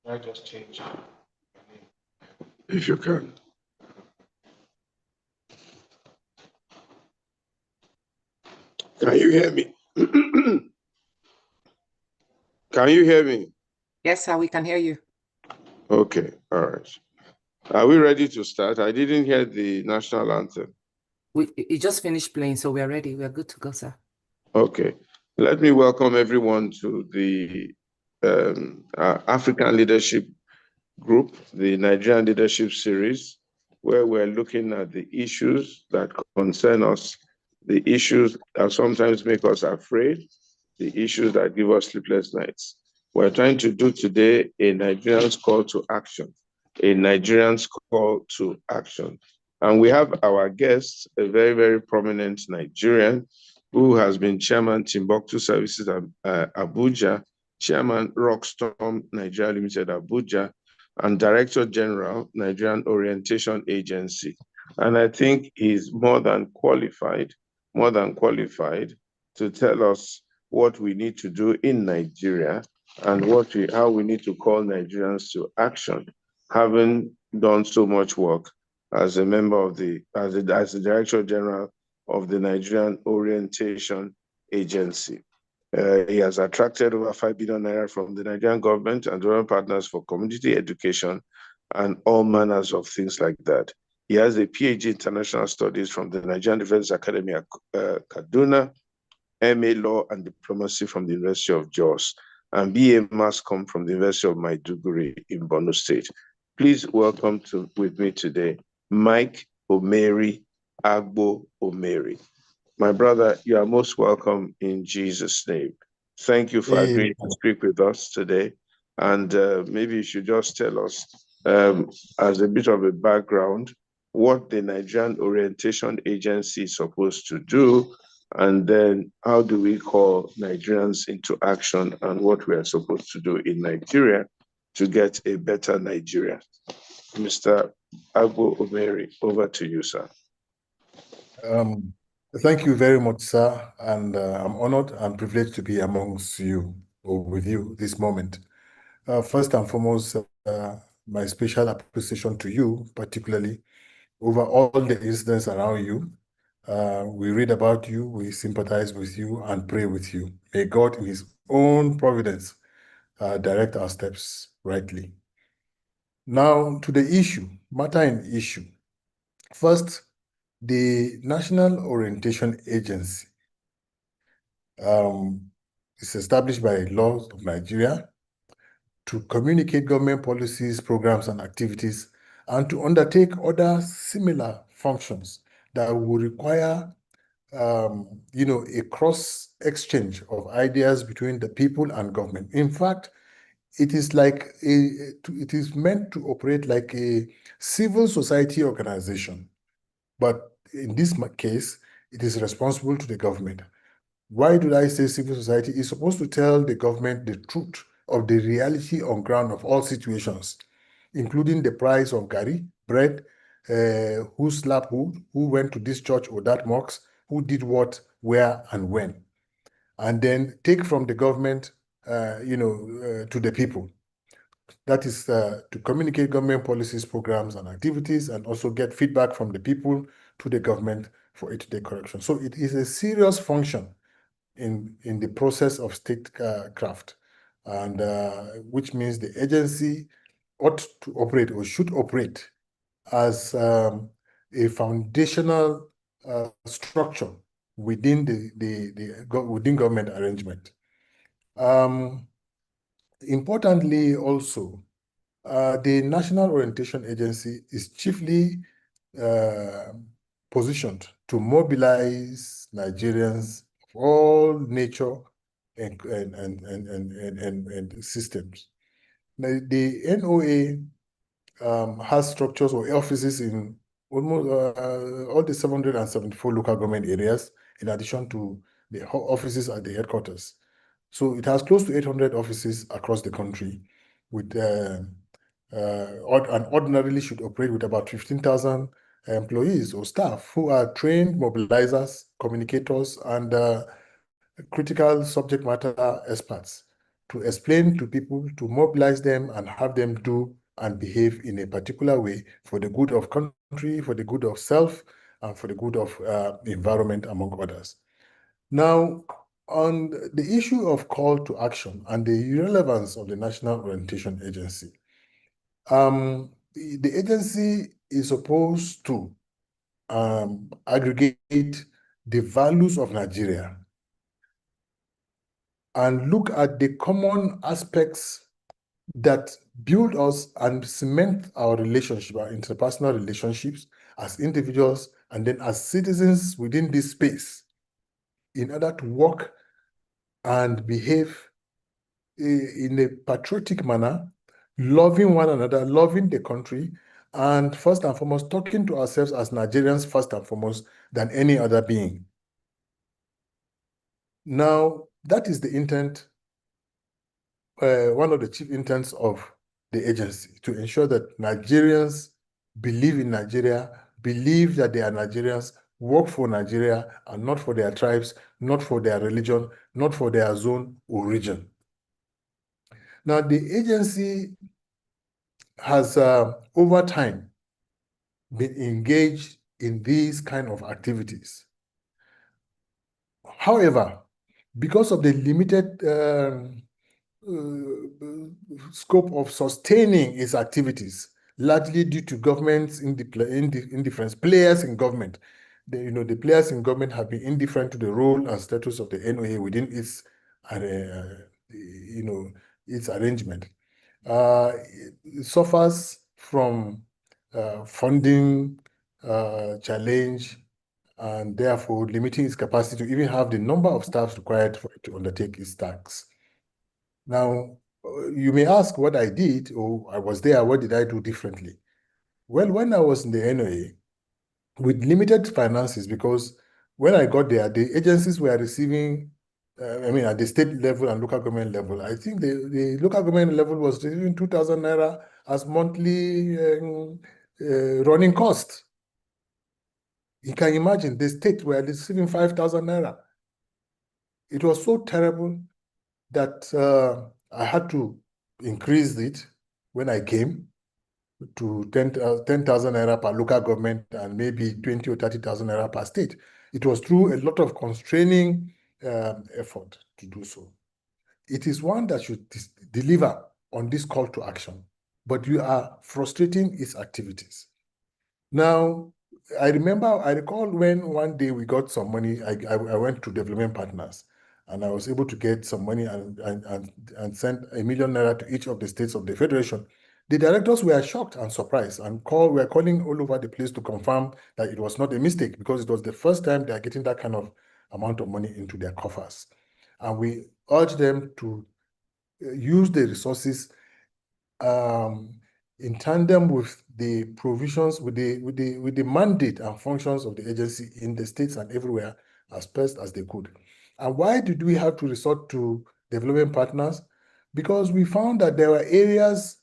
I just change it. If you can. Can you hear me? Can you hear me? Yes, sir, we can hear you. Okay, all right. Are we ready to start? I didn't hear the national anthem. It just finished playing, so we are ready. We are good to go, sir. Okay. Let me welcome everyone to the African Leadership Group, the Nigerian Leadership Series, where we're looking at the issues that concern us, the issues that sometimes make us afraid, the issues that give us sleepless nights. We're trying to do today a Nigerian's call to action, a Nigerian's call to action. And we have our guest, a very, very prominent Nigerian who has been chairman Timbuktu Services Abuja, chairman Rockstorm Nigeria Limited Abuja, and Director General, Nigerian Orientation Agency. And I think he's more than qualified to tell us what we need to do in Nigeria and how we need to call Nigerians to action, having done so much work as a member of as the Director General of the Nigerian Orientation Agency. He has attracted over 5 billion naira from the Nigerian government and other partners for community education and all manners of things like that. He has a PhD in International Studies from the Nigerian Defense Academy at Kaduna, MA Law and Diplomacy from the University of Jos, and BA Mass Comm from the University of Maiduguri in Borno State. Please welcome with me today, Mike Omeri, Agbo Omeri. My brother, you are most welcome in Jesus' name. Thank you for agreeing to speak with us today. And maybe you should just tell us, as a bit of a background, what the Nigerian Orientation Agency is supposed to do, and then how do we call Nigerians into action and what we are supposed to do in Nigeria to get a better Nigeria. Mr. Agbo Omeri, over to you, sir. Thank you very much, sir, and I'm honored and privileged to be amongst you or with you this moment. First and foremost, my special appreciation to you, particularly over all the incidents around you. We read about you, we sympathize with you, and pray with you. May God, in His own providence, direct our steps rightly. Now, to the matter in issue. First, the National Orientation Agency is established by laws of Nigeria to communicate government policies, programs, and activities, and to undertake other similar functions that will require a cross exchange of ideas between the people and government. In fact, it is it is meant to operate like a civil society organization. But in this case, it is responsible to the government. Why do I say civil society? It's supposed to tell the government the truth of the reality on ground of all situations, including the price of gari, bread, who slapped who went to this church or that mosque, who did what, where, and when. And then take from the government, to the people. That is to communicate government policies, programs, and activities, and also get feedback from the people to the government for it to take correction. So it is a serious function in the process of statecraft, and which means the agency ought to operate or should operate as a foundational structure within within government arrangement. Importantly, also, the National Orientation Agency is chiefly positioned to mobilize Nigerians of all nature and systems. Now, the NOA has structures or offices in almost all the 774 local government areas, in addition to the offices at the headquarters. So it has close to 800 offices across the country, with and ordinarily should operate with about 15,000 employees or staff who are trained mobilizers, communicators, and critical subject matter experts to explain to people, to mobilize them and have them do and behave in a particular way for the good of country, for the good of self, and for the good of environment, among others. Now, on the issue of call to action and the relevance of the National Orientation Agency, the agency is supposed to aggregate the values of Nigeria and look at the common aspects that build us and cement our relationship, our interpersonal relationships as individuals and then as citizens within this space, in order to work and behave in a patriotic manner, loving one another, loving the country, and first and foremost, talking to ourselves as Nigerians first and foremost than any other being. Now, that is the intent, one of the chief intents of the agency, to ensure that Nigerians believe in Nigeria, believe that they are Nigerians, work for Nigeria, and not for their tribes, not for their religion, not for their zone or region. Now, the agency has, over time, been engaged in these kind of activities. However, because of the limited scope of sustaining its activities, largely due to government's indifference, players in government, the players in government have been indifferent to the role and status of the NOA within its, its arrangement. It suffers from funding challenge, and therefore limiting its capacity to even have the number of staff required for it to undertake its tasks. Now, you may ask what I did, or I was there, what did I do differently? Well, when I was in the NOA, with limited finances, because when I got there, the agencies were receiving, at the state level and local government level, I think the local government level was receiving 2,000 naira as monthly running cost. You can imagine the state were receiving 5,000 naira. It was so terrible that I had to increase it when I came to 10,000 naira per local government and maybe 20 or 30,000 naira per state. It was through a lot of constraining effort to do so. It is one that should deliver on this call to action, but you are frustrating its activities. Now, I recall when one day we got some money, I went to development partners, and I was able to get some money and send 1 million naira to each of the states of the federation The directors were shocked and surprised and were calling all over the place to confirm that it was not a mistake, because it was the first time they are getting that kind of amount of money into their coffers. And we urge them to use the resources in tandem with the provisions, with the mandate and functions of the agency in the states and everywhere as best as they could. And why did we have to resort to development partners? Because we found that there were areas,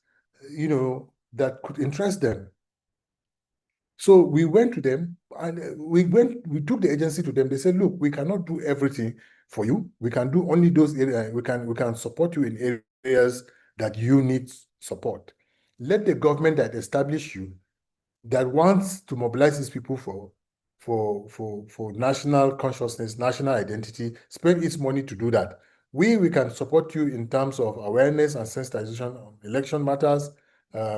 that could interest them. So we went to them and we took the agency to them. They said, look, we cannot do everything for you. We can do only those areas. We can support you in areas that you need support. Let the government that established you, that wants to mobilize these people for national consciousness, national identity, spend its money to do that. We can support you in terms of awareness and sensitization on election matters,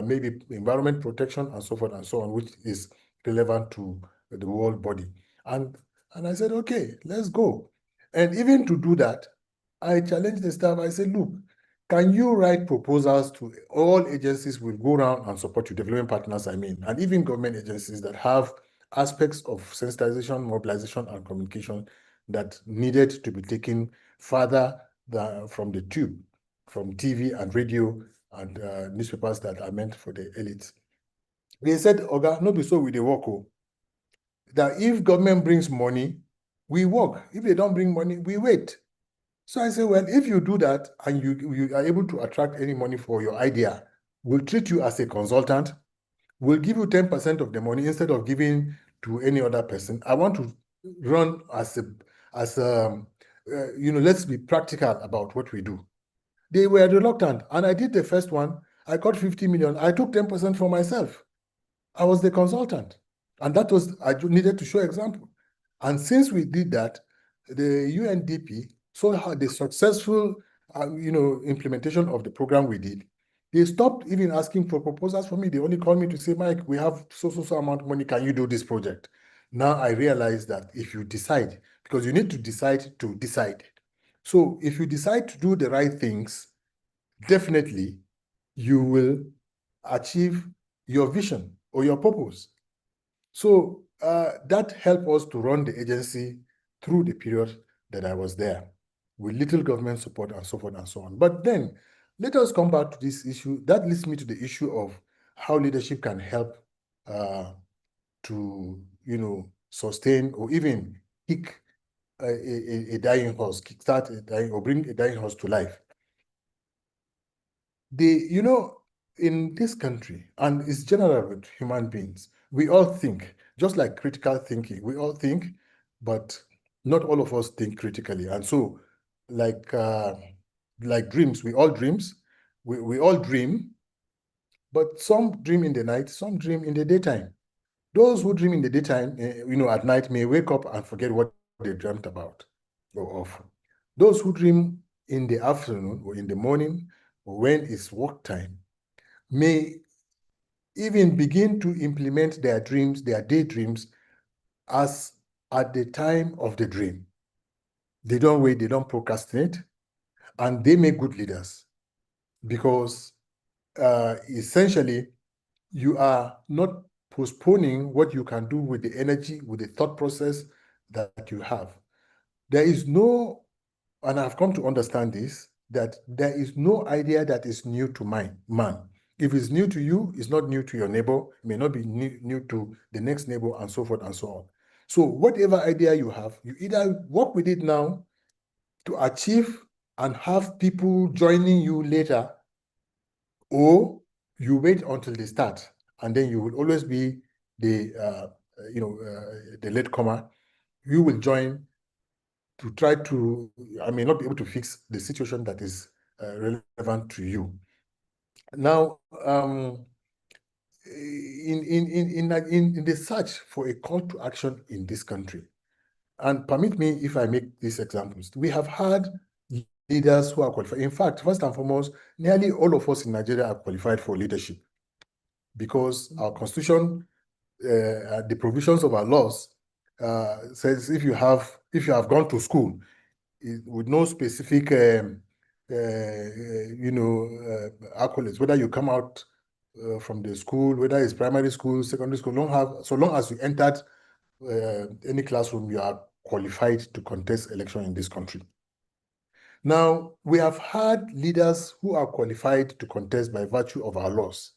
maybe environment protection and so forth and so on, which is relevant to the world body. And I said, okay, let's go. And even to do that, I challenged the staff. I said, look, can you write proposals to all agencies will go around and support you, development partners, and even government agencies that have aspects of sensitization, mobilization, and communication that needed to be taken further from the tube, from TV and radio and newspapers that are meant for the elites. They said, Oga, no be so we dey work, that if government brings money, we work. If they don't bring money, we wait. So I said, well, if you do that and you are able to attract any money for your idea, we'll treat you as a consultant. We'll give you 10% of the money instead of giving to any other person. I want to run let's be practical about what we do. They were reluctant, and I did the first one. I got 50 million. I took 10% for myself. I was the consultant, and I needed to show example. And since we did that, the UNDP saw the successful, implementation of the program we did. They stopped even asking for proposals for me. They only called me to say, Mike, we have so amount of money. Can you do this project? Now I realize that if you decide, because you need to decide to decide. So if you decide to do the right things, definitely you will achieve your vision or your purpose. So that helped us to run the agency through the period that I was there, with little government support and so forth and so on. But then let us come back to this issue. That leads me to the issue of how leadership can help to, sustain or even kick a dying horse, kickstart a dying or bring a dying horse to life. In this country, and it's general with human beings, we all think, just like critical thinking, we all think, but not all of us think critically. And so, like dreams, we all dream, but some dream in the night, some dream in the daytime. Those who dream in the daytime, at night may wake up and forget what they dreamt about or of. Those who dream in the afternoon or in the morning, or when it's work time, may even begin to implement their dreams, their daydreams, as at the time of the dream. They don't wait, they don't procrastinate, and they make good leaders, because essentially you are not postponing what you can do with the energy, with the thought process that you have. There is no, and I've come to understand this, that there is no idea that is new to man. If it's new to you, it's not new to your neighbor, it may not be new to the next neighbor, and so forth and so on. So whatever idea you have, you either work with it now to achieve and have people joining you later, or you wait until they start, and then you will always be the latecomer. You will join to try to, I may not be able to fix the situation that is relevant to you. Now, in the search for a call to action in this country, and permit me if I make these examples, we have had leaders who are qualified. In fact, first and foremost, nearly all of us in Nigeria are qualified for leadership, because our constitution, the provisions of our laws, says if you have gone to school with no specific accolades, whether you come out from the school, whether it's primary school, secondary school, so long as you entered any classroom, you are qualified to contest election in this country. Now, we have had leaders who are qualified to contest by virtue of our laws.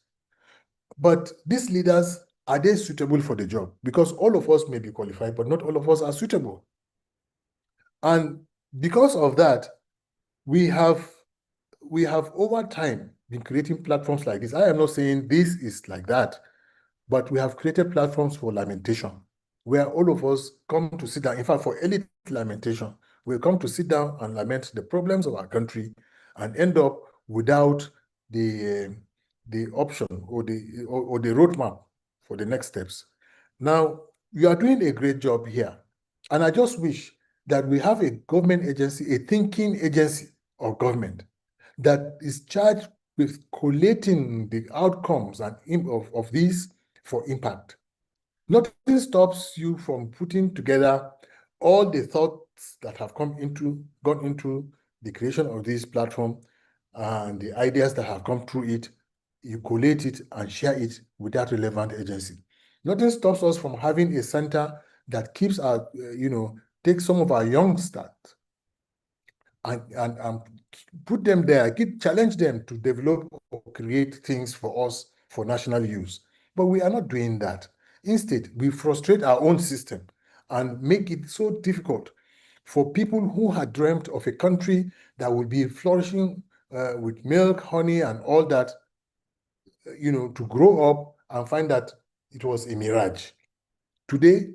But these leaders, are they suitable for the job? Because all of us may be qualified, but not all of us are suitable. And because of that, we have over time been creating platforms like this. I am not saying this is like that, but we have created platforms for lamentation, where all of us come to sit down. In fact, for elite lamentation, we come to sit down and lament the problems of our country and end up without the option or the roadmap for the next steps. Now, you are doing a great job here. And I just wish that we have a government agency, a thinking agency of government that is charged with collating the outcomes and of these for impact. Nothing stops you from putting together all the thoughts that have gone into the creation of this platform and the ideas that have come through it. You collate it and share it with that relevant agency. Nothing stops us from having a center that keeps our, take some of our youngsters and put them there, challenge them to develop or create things for us for national use. But we are not doing that. Instead, we frustrate our own system and make it so difficult for people who had dreamt of a country that would be flourishing with milk, honey, and all that, to grow up and find that it was a mirage. Today,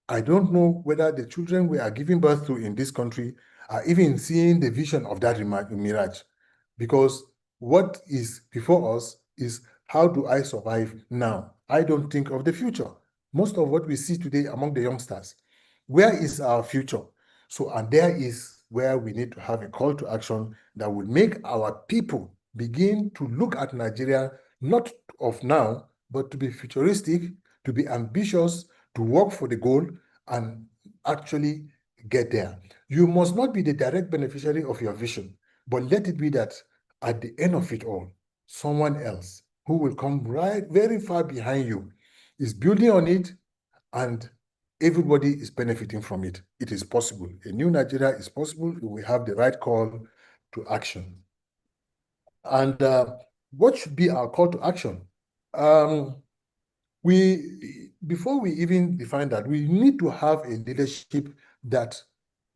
I don't know whether the children we are giving birth to in this country are even seeing the vision of that mirage. Because what is before us is, how do I survive now? I don't think of the future. Most of what we see today among the youngsters, where is our future? So, and there is where we need to have a call to action that will make our people begin to look at Nigeria, not of now, but to be futuristic, to be ambitious, to work for the goal and actually get there. You must not be the direct beneficiary of your vision, but let it be that at the end of it all, someone else who will come right very far behind you is building on it, and everybody is benefiting from it. It is possible. A new Nigeria is possible if we have the right call to action. And what should be our call to action? Before we even define that, we need to have a leadership that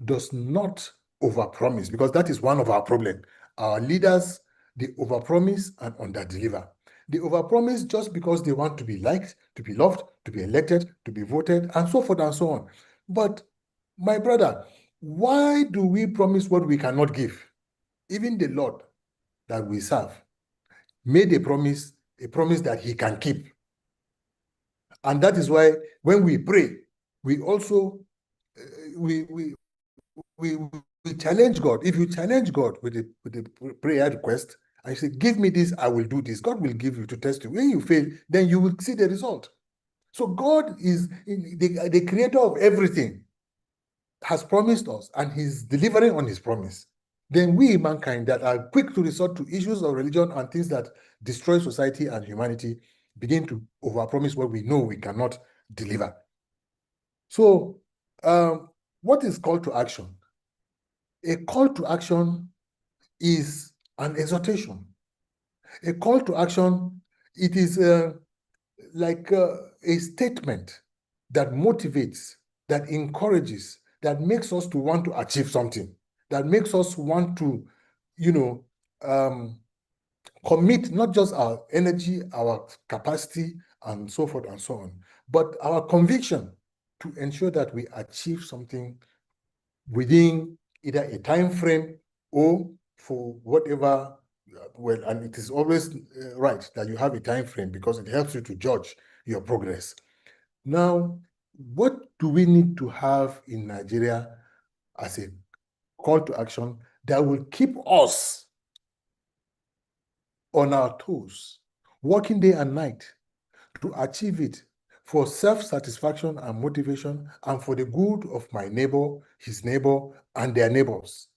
does not overpromise, because that is one of our problems. Our leaders, they overpromise and underdeliver. They overpromise just because they want to be liked, to be loved, to be elected, to be voted, and so forth and so on. But my brother, why do we promise what we cannot give? Even the Lord that we serve made a promise that he can keep. And that is why when we pray, we also we challenge God. If you challenge God with a prayer request, and you say, give me this, I will do this, God will give you to test you. When you fail, then you will see the result. So God is the creator of everything, has promised us, and he's delivering on his promise. Then we, mankind, that are quick to resort to issues of religion and things that destroy society and humanity, begin to overpromise what we know we cannot deliver. So, what is call to action? A call to action is an exhortation. A call to action, it is like a statement that motivates, that encourages, that makes us to want to achieve something, that makes us want to, commit not just our energy, our capacity, and so forth and so on, but our conviction to ensure that we achieve something within either a time frame or for whatever. Well, and it is always right that you have a time frame, because it helps you to judge your progress. Now, what do we need to have in Nigeria as a call to action that will keep us on our toes, working day and night to achieve it, for self-satisfaction and motivation, and for the good of my neighbor, his neighbor, and their neighbors?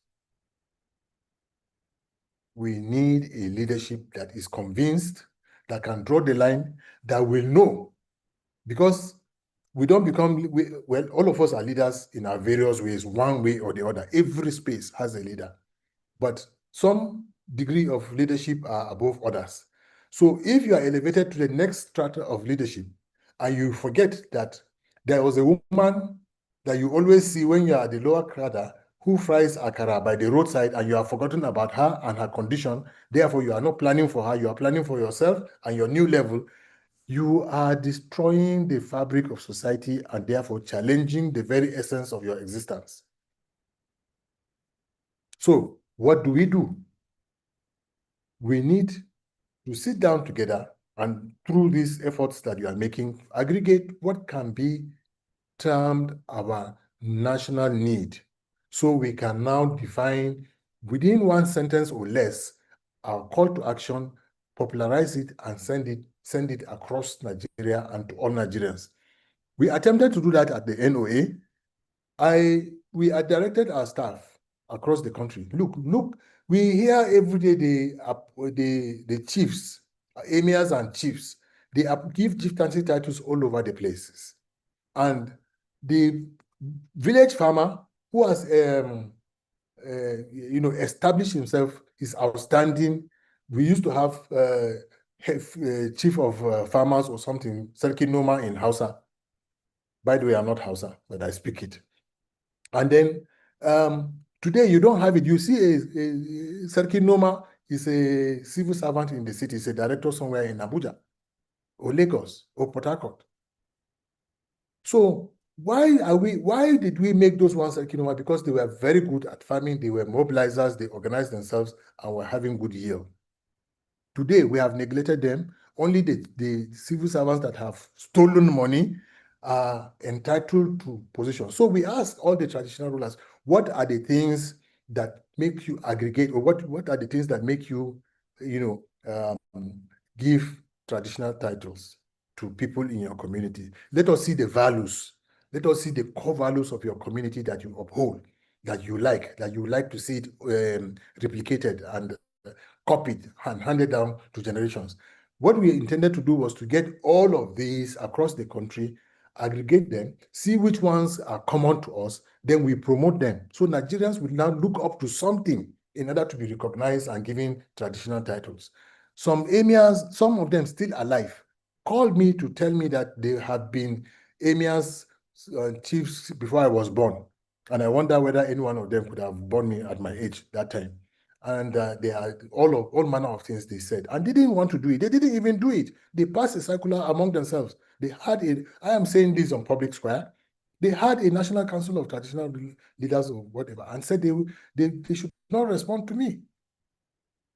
We need a leadership that is convinced that can draw the line, that will know. Because we don't become, well, all of us are leaders in our various ways, one way or the other. Every space has a leader. But some degree of leadership are above others. So if you are elevated to the next strata of leadership and you forget that there was a woman that you always see when you are at the lower cadre who fries akara by the roadside, and you have forgotten about her and her condition, therefore you are not planning for her, you are planning for yourself and your new level, you are destroying the fabric of society and therefore challenging the very essence of your existence. So what do? We need to sit down together and through these efforts that you are making, aggregate what can be termed our national need. So we can now define within one sentence or less our call to action, popularize it, and send it across Nigeria and to all Nigerians. We attempted to do that at the NOA. We had directed our staff across the country. Look, we hear every day the chiefs, emirs and chiefs, they give chieftaincy titles all over the places. And the village farmer who has established himself is outstanding. We used to have chief of farmers or something, Serki Noma in Hausa. By the way, I'm not Hausa, but I speak it. And then today you don't have it. You see a Serki Noma is a civil servant in the city, is a director somewhere in Abuja or Lagos or Port Harcourt. So why did we make those ones Serki Noma? Because they were very good at farming, they were mobilizers, they organized themselves and were having good yield. Today we have neglected them. Only the civil servants that have stolen money are entitled to position. So we ask all the traditional rulers, what are the things that make you aggregate, or what are the things that make you, give traditional titles to people in your community? Let us see the values. Let us see the core values of your community that you uphold, that you like to see it replicated and copied and handed down to generations. What we intended to do was to get all of these across the country, aggregate them, see which ones are common to us, then we promote them. So Nigerians will now look up to something in order to be recognized and given traditional titles. Some emirs, some of them still alive, called me to tell me that they had been emirs chiefs before I was born. And I wonder whether any one of them could have borne me at my age that time. And they had all manner of things they said, and they didn't want to do it. They didn't even do it. They passed a circular among themselves. They had I am saying this on public square. They had a National Council of Traditional Leaders or whatever, and said they should not respond to me.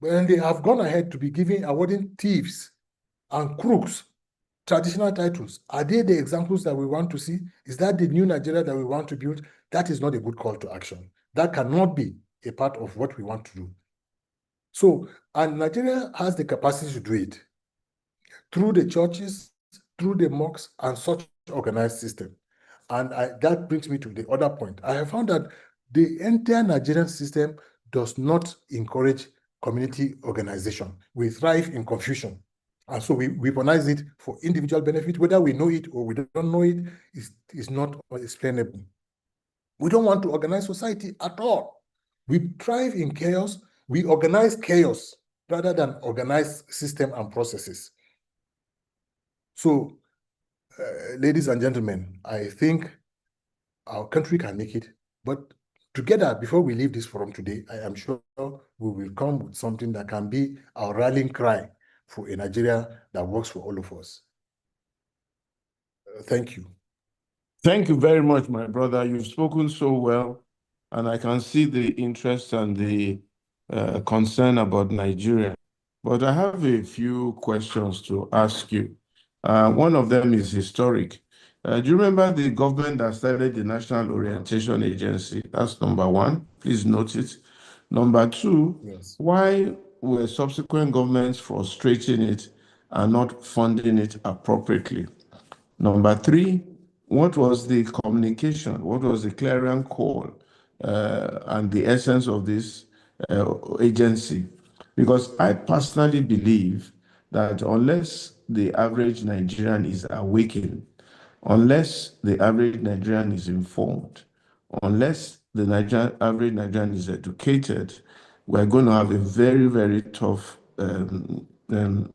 And they have gone ahead to be awarding thieves and crooks traditional titles. Are they the examples that we want to see? Is that the new Nigeria that we want to build? That is not a good call to action. That cannot be a part of what we want to do. So, and Nigeria has the capacity to do it through the churches, through the mosques, and such organized system. And that brings me to the other point. I have found that the entire Nigerian system does not encourage community organization. We thrive in confusion. And so we weaponize it for individual benefit, whether we know it or we don't know it, is not explainable. We don't want to organize society at all. We thrive in chaos. We organize chaos rather than organize system and processes. So, ladies and gentlemen, I think our country can make it, but together, before we leave this forum today, I am sure we will come with something that can be our rallying cry for a Nigeria that works for all of us. Thank you. Thank you very much, my brother. You've spoken so well, and I can see the interest and the concern about Nigeria. But I have a few questions to ask you. One of them is historic. Do you remember the government that started the National Orientation Agency? That's number one. Please note it. Number two, Yes. why were subsequent governments frustrating it and not funding it appropriately? Number three, what was the communication? What was the clarion call and the essence of this agency? Because I personally believe that unless the average Nigerian is awakened, unless the average Nigerian is informed, unless the average Nigerian is educated, we're going to have a very, very tough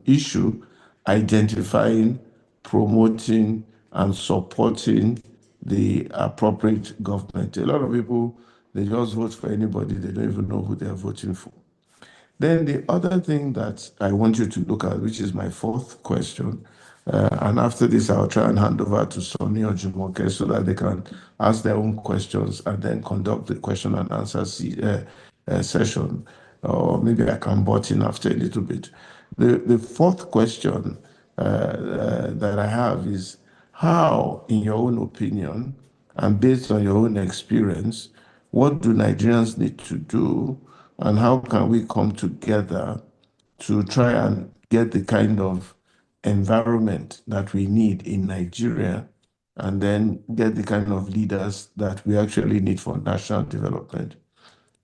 issue identifying, promoting, and supporting the appropriate government. A lot of people, they just vote for anybody, they don't even know who they're voting for. Then the other thing that I want you to look at, which is my fourth question, and after this, I'll try and hand over to Sonny or Jumoke so that they can ask their own questions and then conduct the question and answer session. Or maybe I can butt in after a little bit. The fourth question that I have is how, in your own opinion, and based on your own experience, what do Nigerians need to do, and how can we come together to try and get the kind of environment that we need in Nigeria, and then get the kind of leaders that we actually need for national development?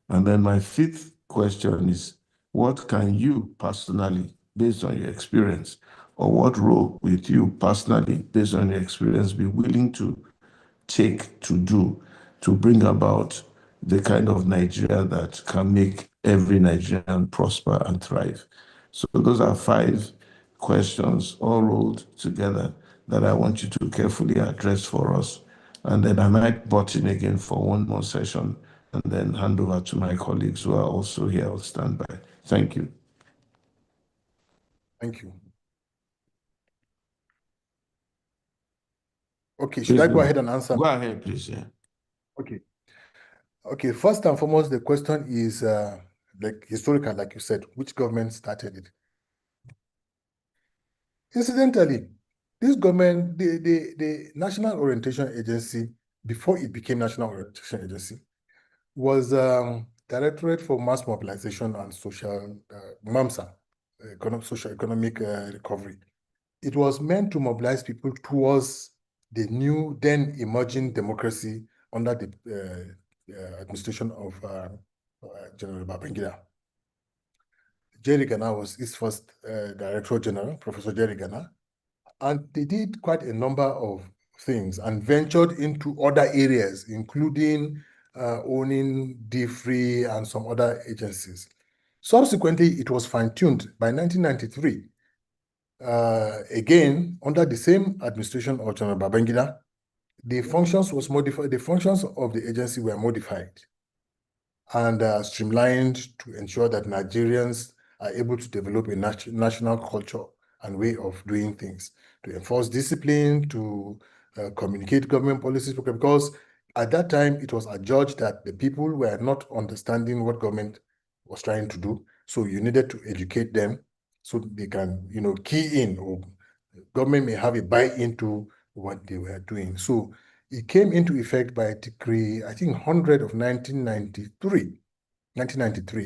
And then my fifth question is, what can you personally, based on your experience, or what role with you personally, based on your experience, be willing to take to do to bring about the kind of Nigeria that can make every Nigerian prosper and thrive? So those are five questions all rolled together that I want you to carefully address for us. And then I might butt in again for one more session and then hand over to my colleagues who are also here on standby. Thank you. Thank you. Okay, should I go ahead and answer? Go ahead, please. Yeah. Okay. Okay, first and foremost, the question is like historical, like you said, which government started it? Incidentally, this government, the National Orientation Agency, before it became National Orientation Agency, was Directorate for Mass Mobilization and Social, MAMSA, Social Economic Recovery. It was meant to mobilize people towards the new, then emerging democracy under the administration of General Babangida. Jerry Gana was his first Director General, Professor Jerry Gana, and they did quite a number of things and ventured into other areas, including owning DFRI and some other agencies. Subsequently, it was fine-tuned by 1993. Again, under the same administration of General Babangida, the functions was modified. The functions of the agency were modified and streamlined to ensure that Nigerians are able to develop a national culture and way of doing things, to enforce discipline, to communicate government policies, because at that time it was adjudged that the people were not understanding what government was trying to do. So you needed to educate them so they can, key in, or government may have a buy-in to what they were doing. So it came into effect by decree, I think 100 of 1993,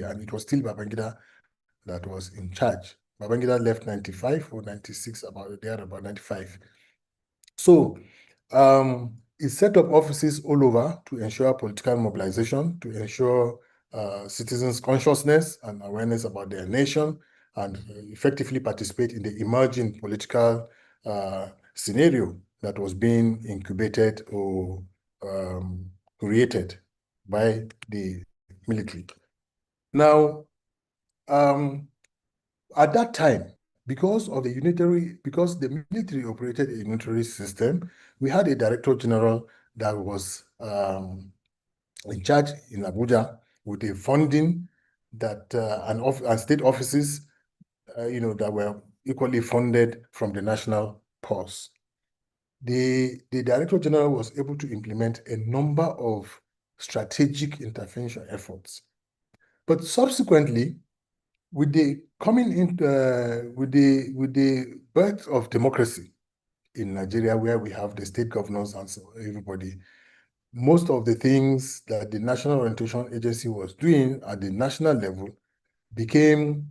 and it was still Babangida that was in charge. Babangida left 95 or 96, about 95. So it set up offices all over to ensure political mobilization, to ensure citizens' consciousness and awareness about their nation, and effectively participate in the emerging political scenario that was being incubated or created by the military. Now, at that time, because the military operated a unitary system, we had a Director General that was in charge in Abuja with a funding that and state offices, that were equally funded from the national purse. The Director General was able to implement a number of strategic intervention efforts. But subsequently, with the birth of democracy in Nigeria, where we have the state governors and so everybody, most of the things that the National Orientation Agency was doing at the national level became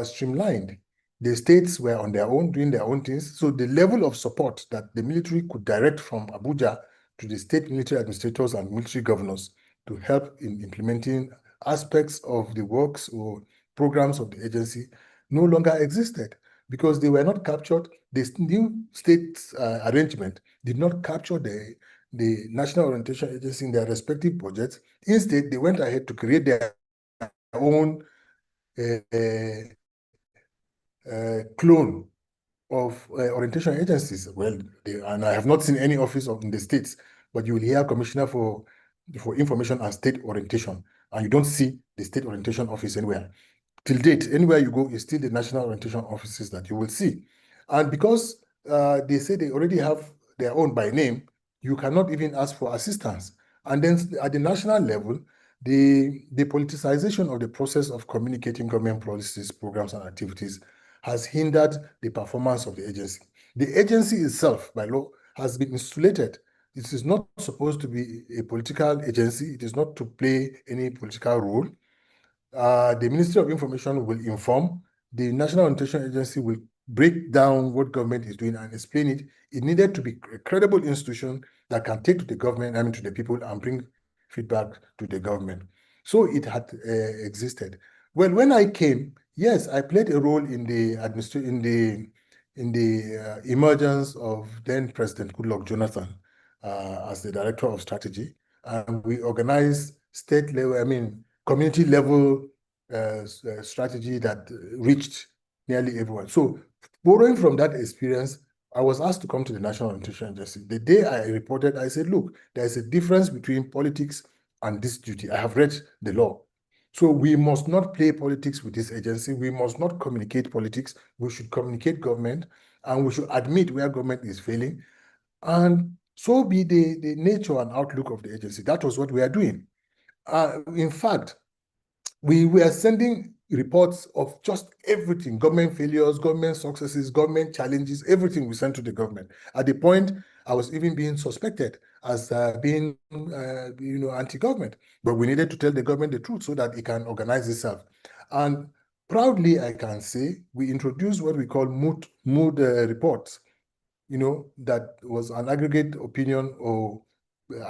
streamlined. The states were on their own, doing their own things. So the level of support that the military could direct from Abuja to the state military administrators and military governors to help in implementing aspects of the works or programs of the agency no longer existed. because they were not captured. This new state arrangement did not capture the National Orientation Agency in their respective budgets. Instead, they went ahead to create their own clone of orientation agencies. Well, and I have not seen any office in the states, but you will hear Commissioner for Information and State Orientation, and you don't see the State Orientation Office anywhere. Till date, anywhere you go, it's still the National Orientation Offices that you will see. And because they say they already have their own by name, you cannot even ask for assistance. And then at the national level, the politicization of the process of communicating government policies, programs, and activities has hindered the performance of the agency. The agency itself, by law, has been insulated. It is not supposed to be a political agency. It is not to play any political role. The Ministry of Information will inform. The National Orientation Agency will break down what government is doing and explain it. It needed to be a credible institution that can take to the government, I mean to the people, and bring feedback to the government. So it had existed. Well, when I came, yes, I played a role in the emergence of then President Goodluck Jonathan as the Director of Strategy, and we organized state level, I mean, community level strategy that reached nearly everyone. So borrowing from that experience, I was asked to come to the National Orientation Agency. The day I reported, I said, look, there's a difference between politics and this duty. I have read the law. So we must not play politics with this agency. We must not communicate politics. We should communicate government, and we should admit where government is failing. And so be the nature and outlook of the agency. That was what we are doing. In fact, we were sending reports of just everything, government failures, government successes, government challenges, everything we sent to the government. At the point, I was even being suspected as being, anti-government. But we needed to tell the government the truth so that it can organize itself. And proudly, I can say, we introduced what we call mood reports, that was an aggregate opinion or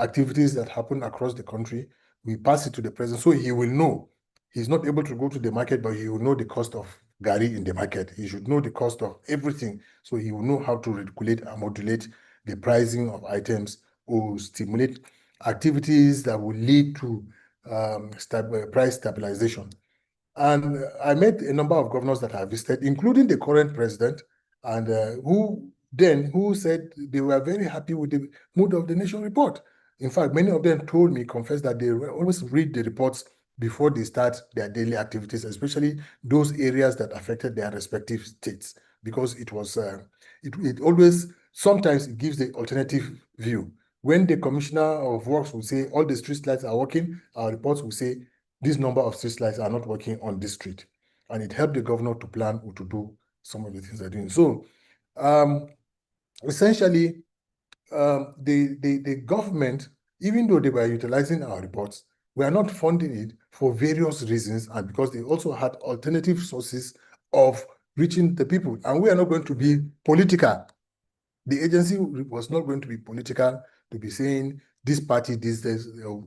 activities that happen across the country. We pass it to the president so he will know. He's not able to go to the market, but he will know the cost of Gary in the market. He should know the cost of everything. So he will know how to regulate and modulate the pricing of items or stimulate activities that will lead to price stabilization. And I met a number of governors that I visited, including the current president, and who said they were very happy with the mood of the nation report. In fact, many of them told me, confessed that they always read the reports before they start their daily activities, especially those areas that affected their respective states, because it was it always, sometimes it gives the alternative view. When the commissioner of works will say all the street lights are working, our reports will say this number of street lights are not working on this street, and it helped the governor to plan or to do some of the things they're doing. So essentially, the government, even though they were utilizing our reports, we are not funding it for various reasons, and because they also had alternative sources of reaching the people. And we are not going to be political. The agency was not going to be political to be saying this party, this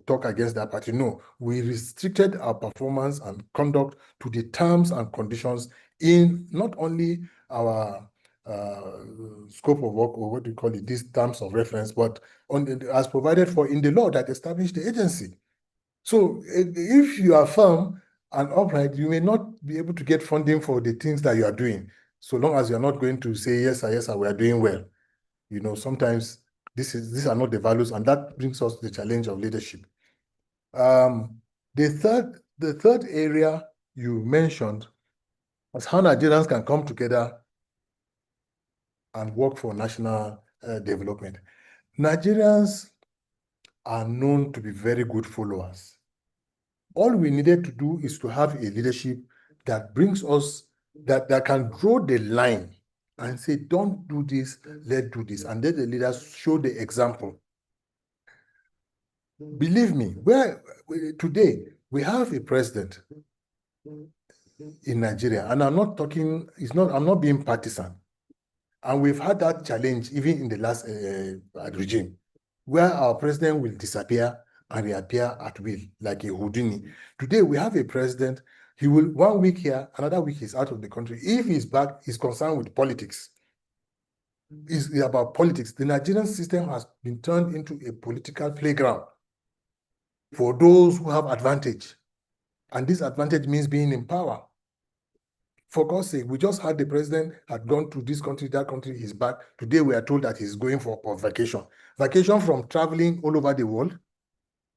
talk against that party. No, we restricted our performance and conduct to the terms and conditions in not only our scope of work, or what do you call it, these terms of reference, but as provided for in the law that established the agency. So if you are firm and upright, you may not be able to get funding for the things that you are doing, so long as you are not going to say, yes, sir, we are doing well. Sometimes these are not the values, and that brings us the challenge of leadership. The third area you mentioned is how Nigerians can come together and work for national development. Nigerians are known to be very good followers. All we needed to do is to have a leadership that brings us, that can draw the line and say, don't do this, let's do this. And let the leaders show the example. Believe me, today we have a president in Nigeria, and I'm not being partisan. And we've had that challenge even in the last regime, where our president will disappear and reappear at will, like a Houdini. Today, we have a president. He will 1 week here, another week he's out of the country. If he's back, he's concerned with politics. It's about politics. The Nigerian system has been turned into a political playground for those who have advantage. And this advantage means being in power. For God's sake, we just had the president had gone to this country, that country, he's back. Today we are told that he's going for vacation. Vacation from traveling all over the world,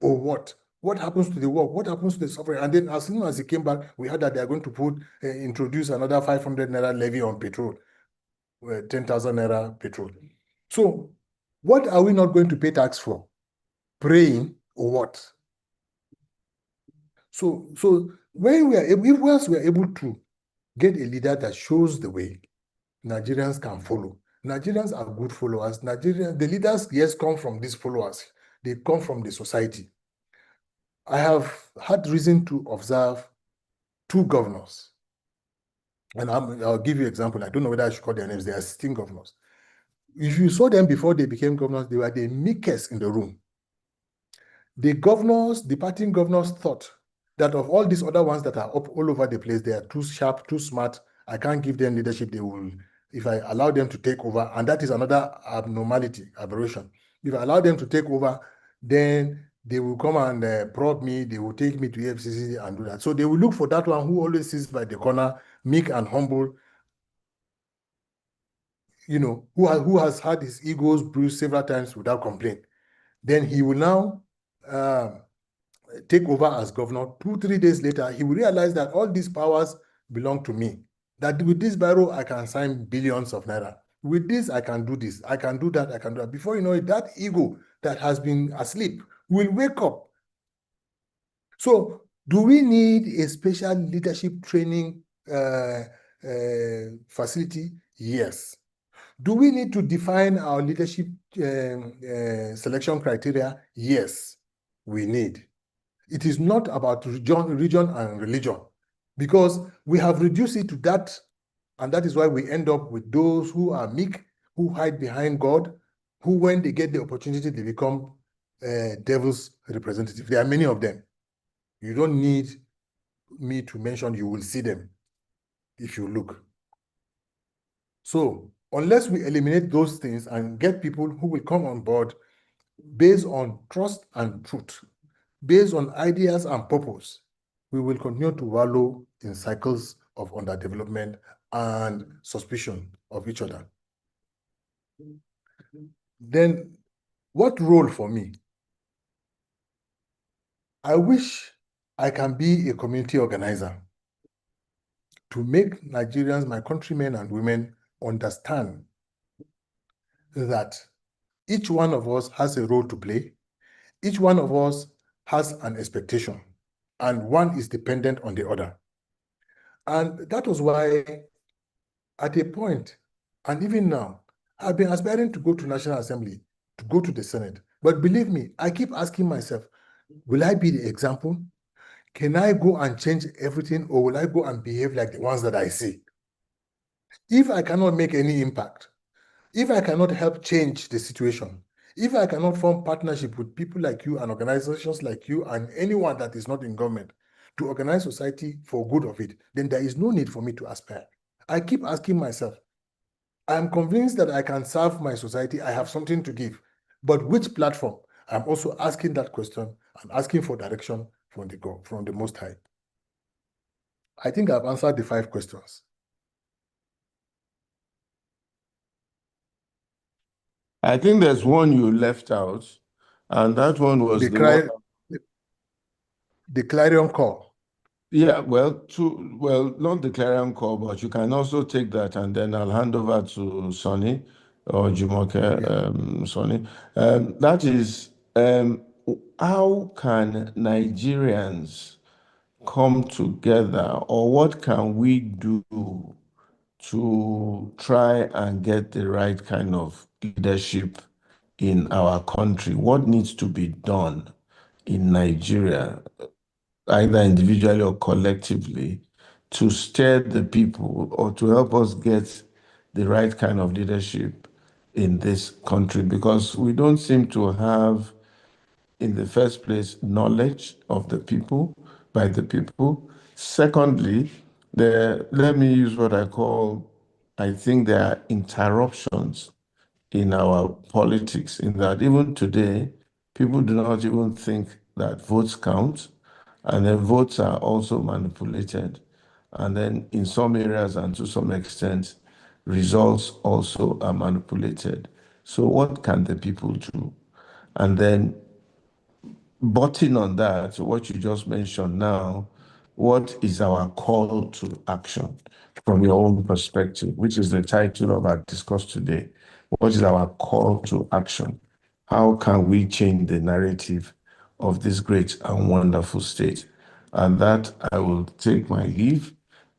or what? What happens to the work? What happens to the suffering? And then as soon as he came back, we heard that they are going to introduce another 500 naira levy on petrol, 10,000 naira petrol. So what are we not going to pay tax for? Praying or what? So when we are able, if once we are able to get a leader that shows the way, Nigerians can follow. Nigerians are good followers. The leaders, yes, come from these followers. They come from the society. I have had reason to observe two governors. And I'll give you an example. I don't know whether I should call their names. They are sitting governors. If you saw them before they became governors, they were the meekest in the room. The departing governors thought that of all these other ones that are up all over the place, they are too sharp, too smart. I can't give them leadership. They will, if I allow them to take over, and that is another aberration. If I allow them to take over, then they will come and probe me. They will take me to FCC and do that. So they will look for that one who always sits by the corner, meek and humble, who has had his egos bruised several times without complaint. Then he will now take over as governor. 2-3 days later, he will realize that all these powers belong to me. That with this barrow, I can sign billions of naira. With this, I can do this. I can do that. I can do that. Before you know it, that ego that has been asleep will wake up. So do we need a special leadership training facility? Yes. Do we need to define our leadership selection criteria? Yes, we need. It is not about region and religion, because we have reduced it to that, and that is why we end up with those who are meek, who hide behind God, who, when they get the opportunity, they become devil's representative. There are many of them. You don't need me to mention, you will see them if you look. So unless we eliminate those things and get people who will come on board based on trust and truth, based on ideas and purpose, we will continue to wallow in cycles of underdevelopment and suspicion of each other. Then what role for me? I wish I can be a community organizer to make Nigerians, my countrymen and women, understand that each one of us has a role to play. Each one of us has an expectation, and one is dependent on the other. And that was why, at a point, and even now, I've been aspiring to go to National Assembly, to go to the Senate. But believe me, I keep asking myself, will I be the example? Can I go and change everything, or will I go and behave like the ones that I see? If I cannot make any impact, if I cannot help change the situation, if I cannot form partnership with people like you and organizations like you and anyone that is not in government to organize society for good of it, then there is no need for me to aspire. I keep asking myself, I'm convinced that I can serve my society. I have something to give, but which platform? I'm also asking that question. I'm asking for direction from the Most High. I think I've answered the 5 questions. I think there's one you left out, and that one was the one. The clarion call. Yeah, well, not the clarion call, but you can also take that, and then I'll hand over to Sonny or Jumoke, Sonny. That is, how can Nigerians come together, or what can we do to try and get the right kind of leadership in our country? What needs to be done in Nigeria, either individually or collectively, to steer the people or to help us get the right kind of leadership in this country? Because we don't seem to have, in the first place, knowledge of the people, by the people. Secondly, let me use what I think there are interruptions in our politics, in that even today, people do not even think that votes count, and then votes are also manipulated. And then in some areas and to some extent, results also are manipulated. So what can the people do? And then butting on that, what you just mentioned now, what is our call to action from your own perspective, which is the title of our discourse today? What is our call to action? How can we change the narrative of this great and wonderful state? And that I will take my leave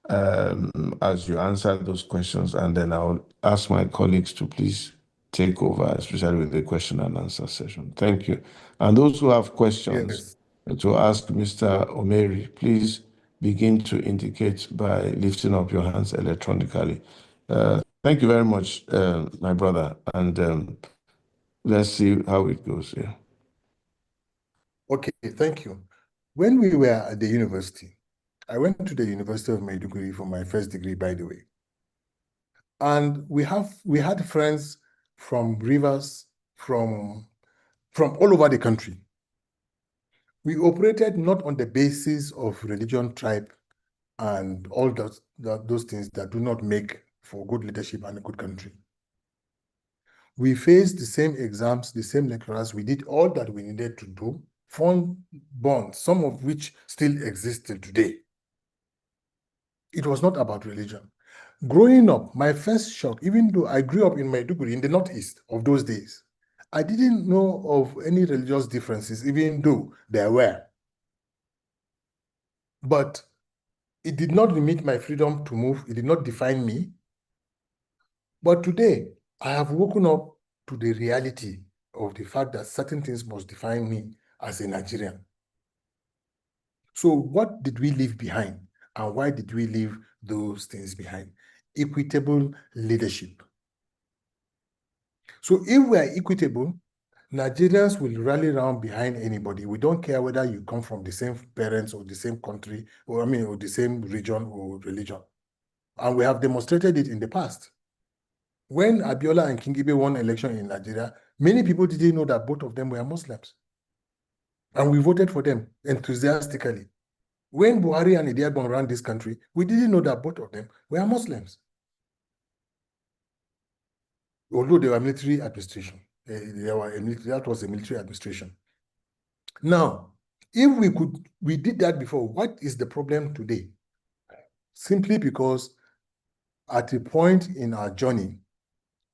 as you answer those questions, and then I'll ask my colleagues to please take over, especially with the question and answer session. Thank you. And those who have questions to ask Mr. Omeri, please begin to indicate by lifting up your hands electronically. Thank you very much, my brother, and let's see how it goes here. Okay, thank you. When we were at the university, I went to the University of Maiduguri for my first degree, by the way. And we had friends from Rivers, from all over the country. We operated not on the basis of religion, tribe, and all those things that do not make for good leadership and a good country. We faced the same exams, the same lecturers. We did all that we needed to do, formed bonds, some of which still exist till today. It was not about religion. Growing up, my first shock, even though I grew up in Maiduguri, in the northeast of those days, I didn't know of any religious differences, even though there were. But it did not limit my freedom to move. It did not define me. But today, I have woken up to the reality of the fact that certain things must define me as a Nigerian. So what did we leave behind? And why did we leave those things behind? Equitable leadership. So if we are equitable, Nigerians will rally around behind anybody. We don't care whether you come from the same parents or the same country, or the same region or religion. And we have demonstrated it in the past. When Abiola and Kingibe won election in Nigeria, many people didn't know that both of them were Muslims. And we voted for them enthusiastically. When Buhari and Idiagbon ran this country, we didn't know that both of them were Muslims. Although they were military administration. That was a military administration. Now, if we did that before, what is the problem today? Simply because at a point in our journey,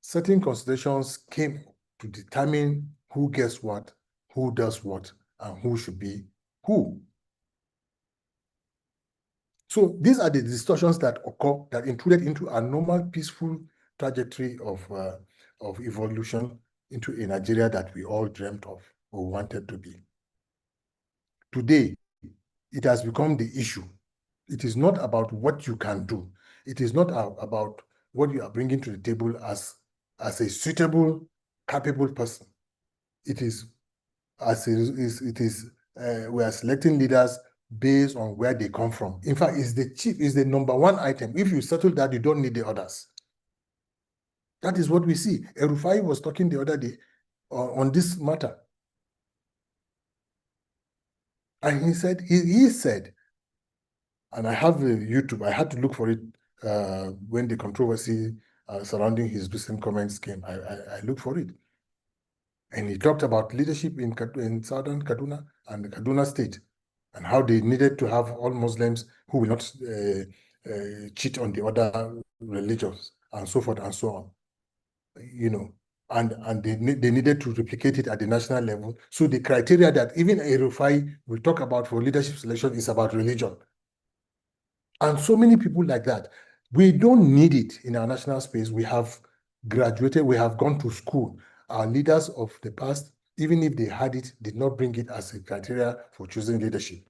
certain considerations came to determine who gets what, who does what, and who should be who. So these are the distortions that occur, that intruded into a normal, peaceful trajectory of evolution into a Nigeria that we all dreamt of or wanted to be. Today, it has become the issue. It is not about what you can do. It is not about what you are bringing to the table as a suitable, capable person. It is we are selecting leaders based on where they come from. In fact, is the number one item. If you settle that, you don't need the others. That is what we see. Erufai was talking the other day on this matter. And he said, and I have YouTube, I had to look for it when the controversy surrounding his recent comments came. I looked for it. And he talked about leadership in southern Kaduna and the Kaduna state, and how they needed to have all Muslims who will not cheat on the other religions, and so forth and so on. And they needed to replicate it at the national level. So the criteria that even Erufai will talk about for leadership selection is about religion. And so many people like that. We don't need it in our national space. We have graduated, we have gone to school. Our leaders of the past, even if they had it, did not bring it as a criteria for choosing leadership.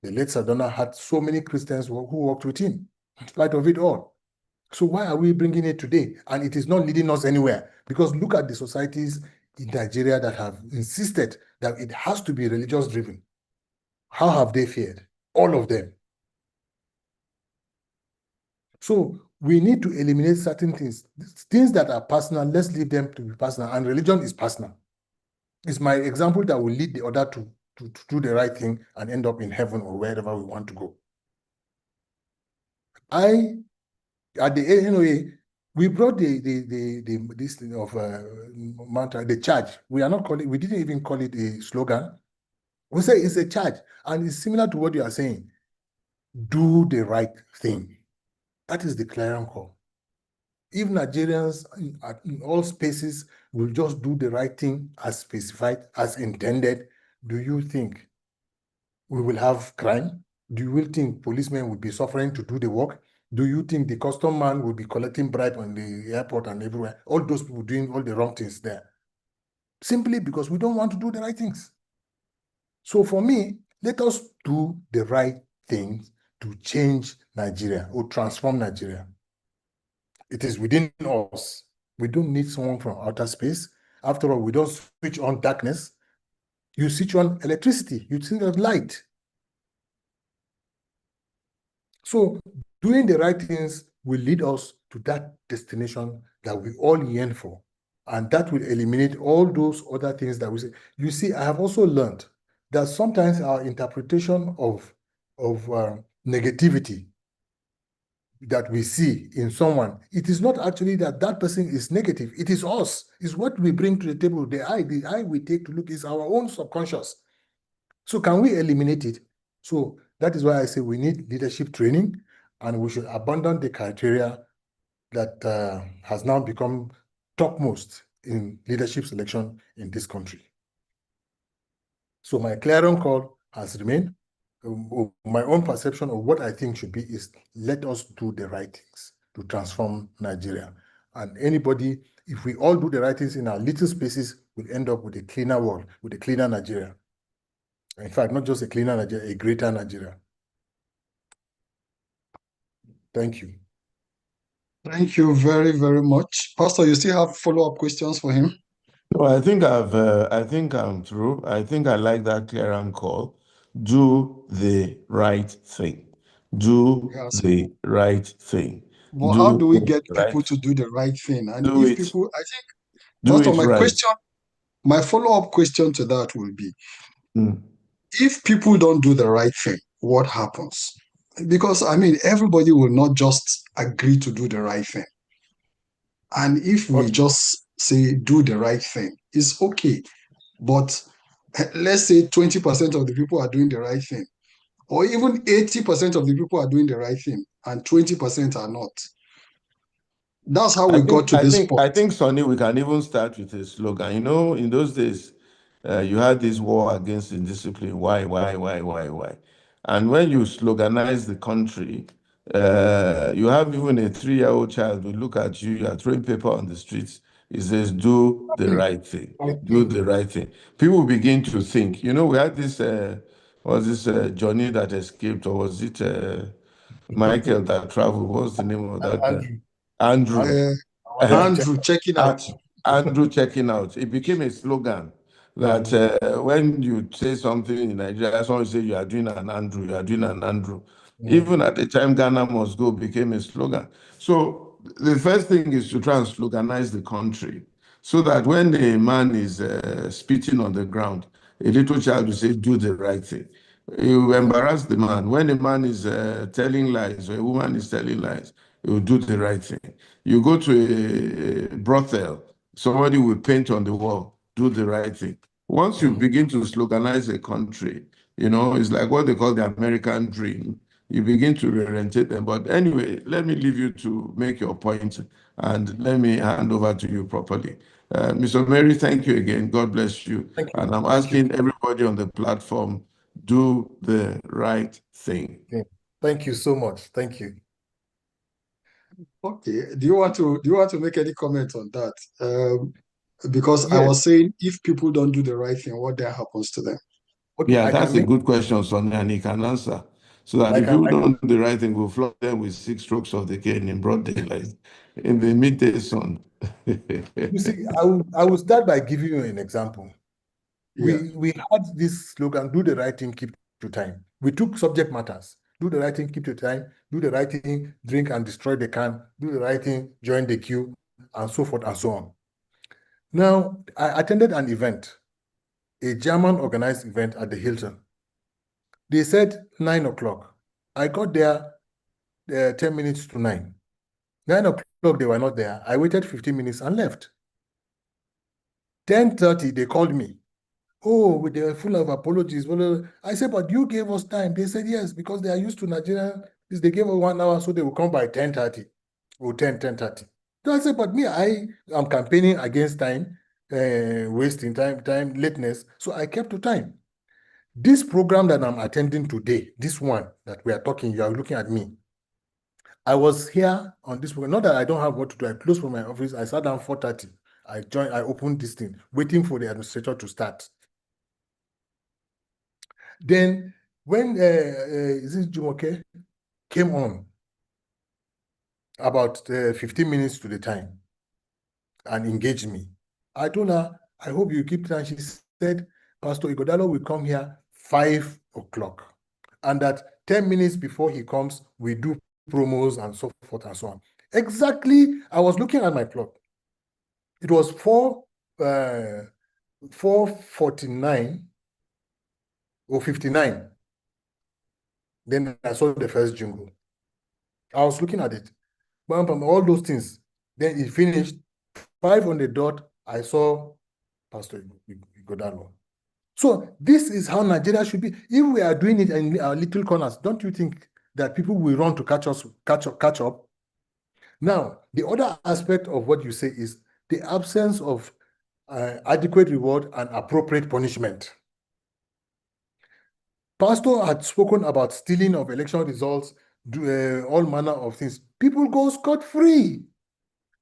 The late Sadona had so many Christians who worked with him, in spite of it all. So why are we bringing it today? And it is not leading us anywhere. Because look at the societies in Nigeria that have insisted that it has to be religious driven. How have they fared? All of them. So we need to eliminate certain things. Things that are personal, let's leave them to be personal. And religion is personal. It's my example that will lead the other to do the right thing and end up in heaven or wherever we want to go. At the NOA, we brought this thing of mantra, the charge. We didn't even call it a slogan. We say it's a charge, and it's similar to what you are saying. Do the right thing. That is the clarion call. If Nigerians in all spaces will just do the right thing as specified, as intended, do you think we will have crime? Do you think policemen will be suffering to do the work? Do you think the custom man will be collecting bribe on the airport and everywhere? All those people doing all the wrong things there. Simply because we don't want to do the right things. So for me, let us do the right things to change Nigeria or transform Nigeria. It is within us. We don't need someone from outer space. After all, we don't switch on darkness. You switch on electricity, you switch on light. So doing the right things will lead us to that destination that we all yearn for. And that will eliminate all those other things that we say. You see, I have also learned that sometimes our interpretation of negativity that we see in someone, it is not actually that that person is negative. It is us. It's what we bring to the table. The eye we take to look is our own subconscious. So can we eliminate it? So that is why I say we need leadership training, and we should abandon the criteria that has now become topmost in leadership selection in this country. So my clarion call has remained. My own perception of what I think should be is let us do the right things to transform Nigeria. And anybody, if we all do the right things in our little spaces, we'll end up with a cleaner world, with a cleaner Nigeria. In fact, not just a cleaner Nigeria, a greater Nigeria. Thank you. Thank you very, very much. Pastor, you still have follow-up questions for him? No, I think I'm through. I think I like that clear call. Do the right thing. Do Yes. the right thing. But Do how do we the get people right. to do the right thing? And Do if it. people, I think, Do Pastor, it right. my follow-up question to that will be, Mm. if people don't do the right thing, what happens? Because, I mean, everybody will not just agree to do the right thing. And if we Okay. just say, do the right thing, it's okay. But let's say 20% of the people are doing the right thing, or even 80% of the people are doing the right thing, and 20% are not. That's how we got to this point. I think, Sonny, we can even start with a slogan. You know, in those days, you had this war against indiscipline. Why? And when you sloganize the country, you have even a 3-year-old child will look at you, you are throwing paper on the streets. It says, do the right thing. Do the right thing. People begin to think. You know, we had this, Johnny that escaped, or was it Michael that traveled? What's the name of that guy? Andrew. Andrew checking out. Andrew checking out. It became a slogan that when you say something in Nigeria, someone say you are doing an Andrew, you are doing an Andrew. Even at the time, Ghana must go became a slogan. So the first thing is to try and sloganize the country so that when a man is spitting on the ground, a little child will say, do the right thing. You embarrass the man. When a man is telling lies or a woman is telling lies, you do the right thing. You go to a brothel, somebody will paint on the wall, do the right thing. Once you begin to sloganize a country, you know, it's like what they call the American dream. You begin to reorientate them. But anyway, let me leave you to make your point and let me hand over to you properly. Mr. Mary, thank you again. God bless you. Thank you. And I'm Thank you. asking everybody on the platform, do the right thing. Thank you so much. Thank you. Okay. Do you want to make any comment on that? Because I Yes. was saying, if people don't do the right thing, what then happens to them? Okay, Yeah, I that's can a make good question, Sonny, and he can answer. So that I if can people don't do the right thing, we'll flog them with 6 strokes of the cane in broad daylight, in the midday sun. you see, I will start by giving you an example. Yeah. We had this slogan, do the right thing, keep to time. We took subject matters do the right thing, keep the time, do the right thing, drink and destroy the can, do the right thing, join the queue, and so forth and so on. Now, I attended an event, a German organized event at the Hilton. They said 9 o'clock. I got there 10 minutes to 9. 9 o'clock, they were not there. I waited 15 minutes and left. 10:30, they called me. Oh, they were full of apologies. Well, I said, but you gave us time. They said, yes, because they are used to Nigerian. They gave us 1 hour, so they will come by 10:30 or 10:30. So I said, but me, I am campaigning against time, wasting time, lateness. So I kept to time. This program that I'm attending today, this one that we are talking, you are looking at me. I was here on this program. Not that I don't have what to do. I closed from my office. I sat down 4:30. I opened this thing, waiting for the administrator to start. Then when is it Jumoke came on about 15 minutes to the time and engaged me, I told her, I hope you keep time. She said, Pastor Igodalo will come here 5 o'clock, and that 10 minutes before he comes, we do promos and so forth and so on. Exactly, I was looking at my clock. It was 4:49 or 59. Then I saw the first jingle. I was looking at it. Bam, bam, all those things. Then it finished. 5 on the dot, I saw Pastor Igodalo. So this is how Nigeria should be. If we are doing it in our little corners, don't you think that people will run to catch up? Now, the other aspect of what you say is the absence of adequate reward and appropriate punishment. Pastor had spoken about stealing of election results, all manner of things. People go scot-free.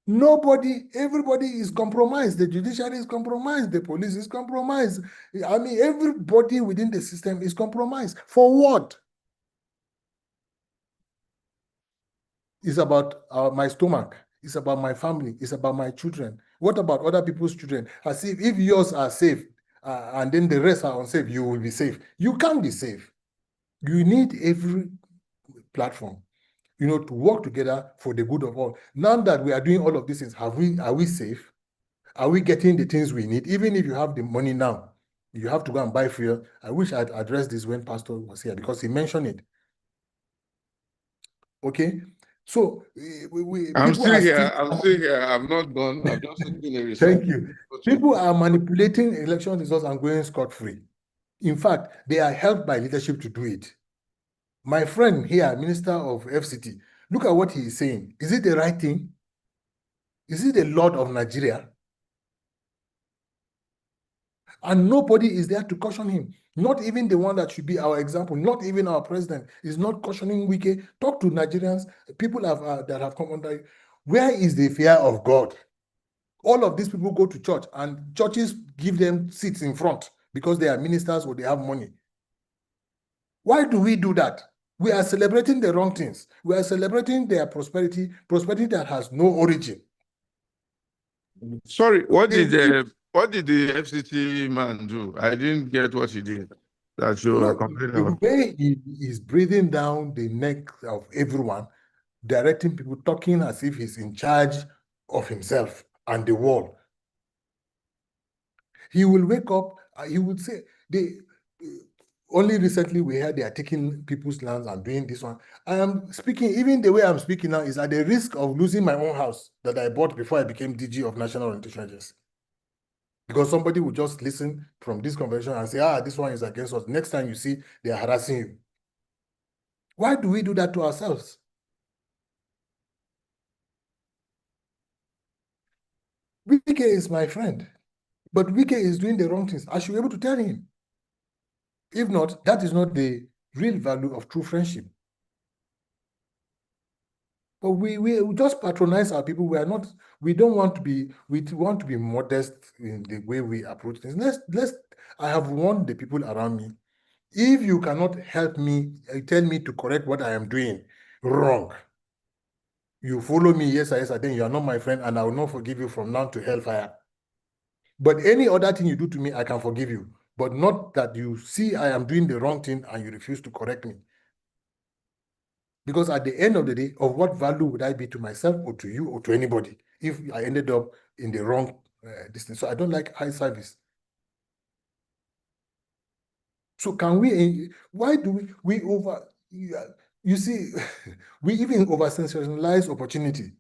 Everybody is compromised. The judiciary is compromised. The police is compromised. I mean, everybody within the system is compromised. For what? It's about my stomach. It's about my family. It's about my children. What about other people's children? As if yours are safe and then the rest are unsafe, you will be safe. You can't be safe. You need every platform, to work together for the good of all. Now that we are doing all of these things, are we safe? Are we getting the things we need? Even if you have the money now, you have to go and buy fuel. I wish I'd addressed this when Pastor was here because he mentioned it. Okay, so I'm still here. I'm not done. I'm just taking a research. Thank you. People are manipulating election results and going scot-free. In fact, they are helped by leadership to do it. My friend here, Minister of FCT, look at what he is saying. Is it the right thing? Is it the Lord of Nigeria? And nobody is there to caution him. Not even the one that should be our example. Not even our president is not cautioning Wike. Talk to Nigerians, people that have come under. Where is the fear of God? All of these people go to church and churches give them seats in front because they are ministers or they have money. Why do we do that? We are celebrating the wrong things. We are celebrating their prosperity that has no origin. Sorry, what did the FCT man do? I didn't get what he did. That you are complaining about. The way he is breathing down the neck of everyone, directing people, talking as if he's in charge of himself and the world. He will wake up, he would say, only recently we heard they are taking people's lands and doing this one. I am speaking, even the way I'm speaking now is at the risk of losing my own house that I bought before I became DG of National Orientation Agency. Because somebody will just listen from this conversation and say, this one is against us. Next time you see, they are harassing you. Why do we do that to ourselves? Wike is my friend, but Wike is doing the wrong things. I should be able to tell him. If not, that is not the real value of true friendship. But we just patronize our people. We don't want to be, we want to be modest in the way we approach things. I have warned the people around me. If you cannot help me, tell me to correct what I am doing wrong. You follow me, yes, then you are not my friend, and I will not forgive you from now to hellfire. But any other thing you do to me, I can forgive you. But not that you see I am doing the wrong thing and you refuse to correct me. Because at the end of the day, of what value would I be to myself or to you or to anybody if I ended up in the wrong distance? So I don't like high service. So can we, why do we over, you see, we even over sensationalize opportunity.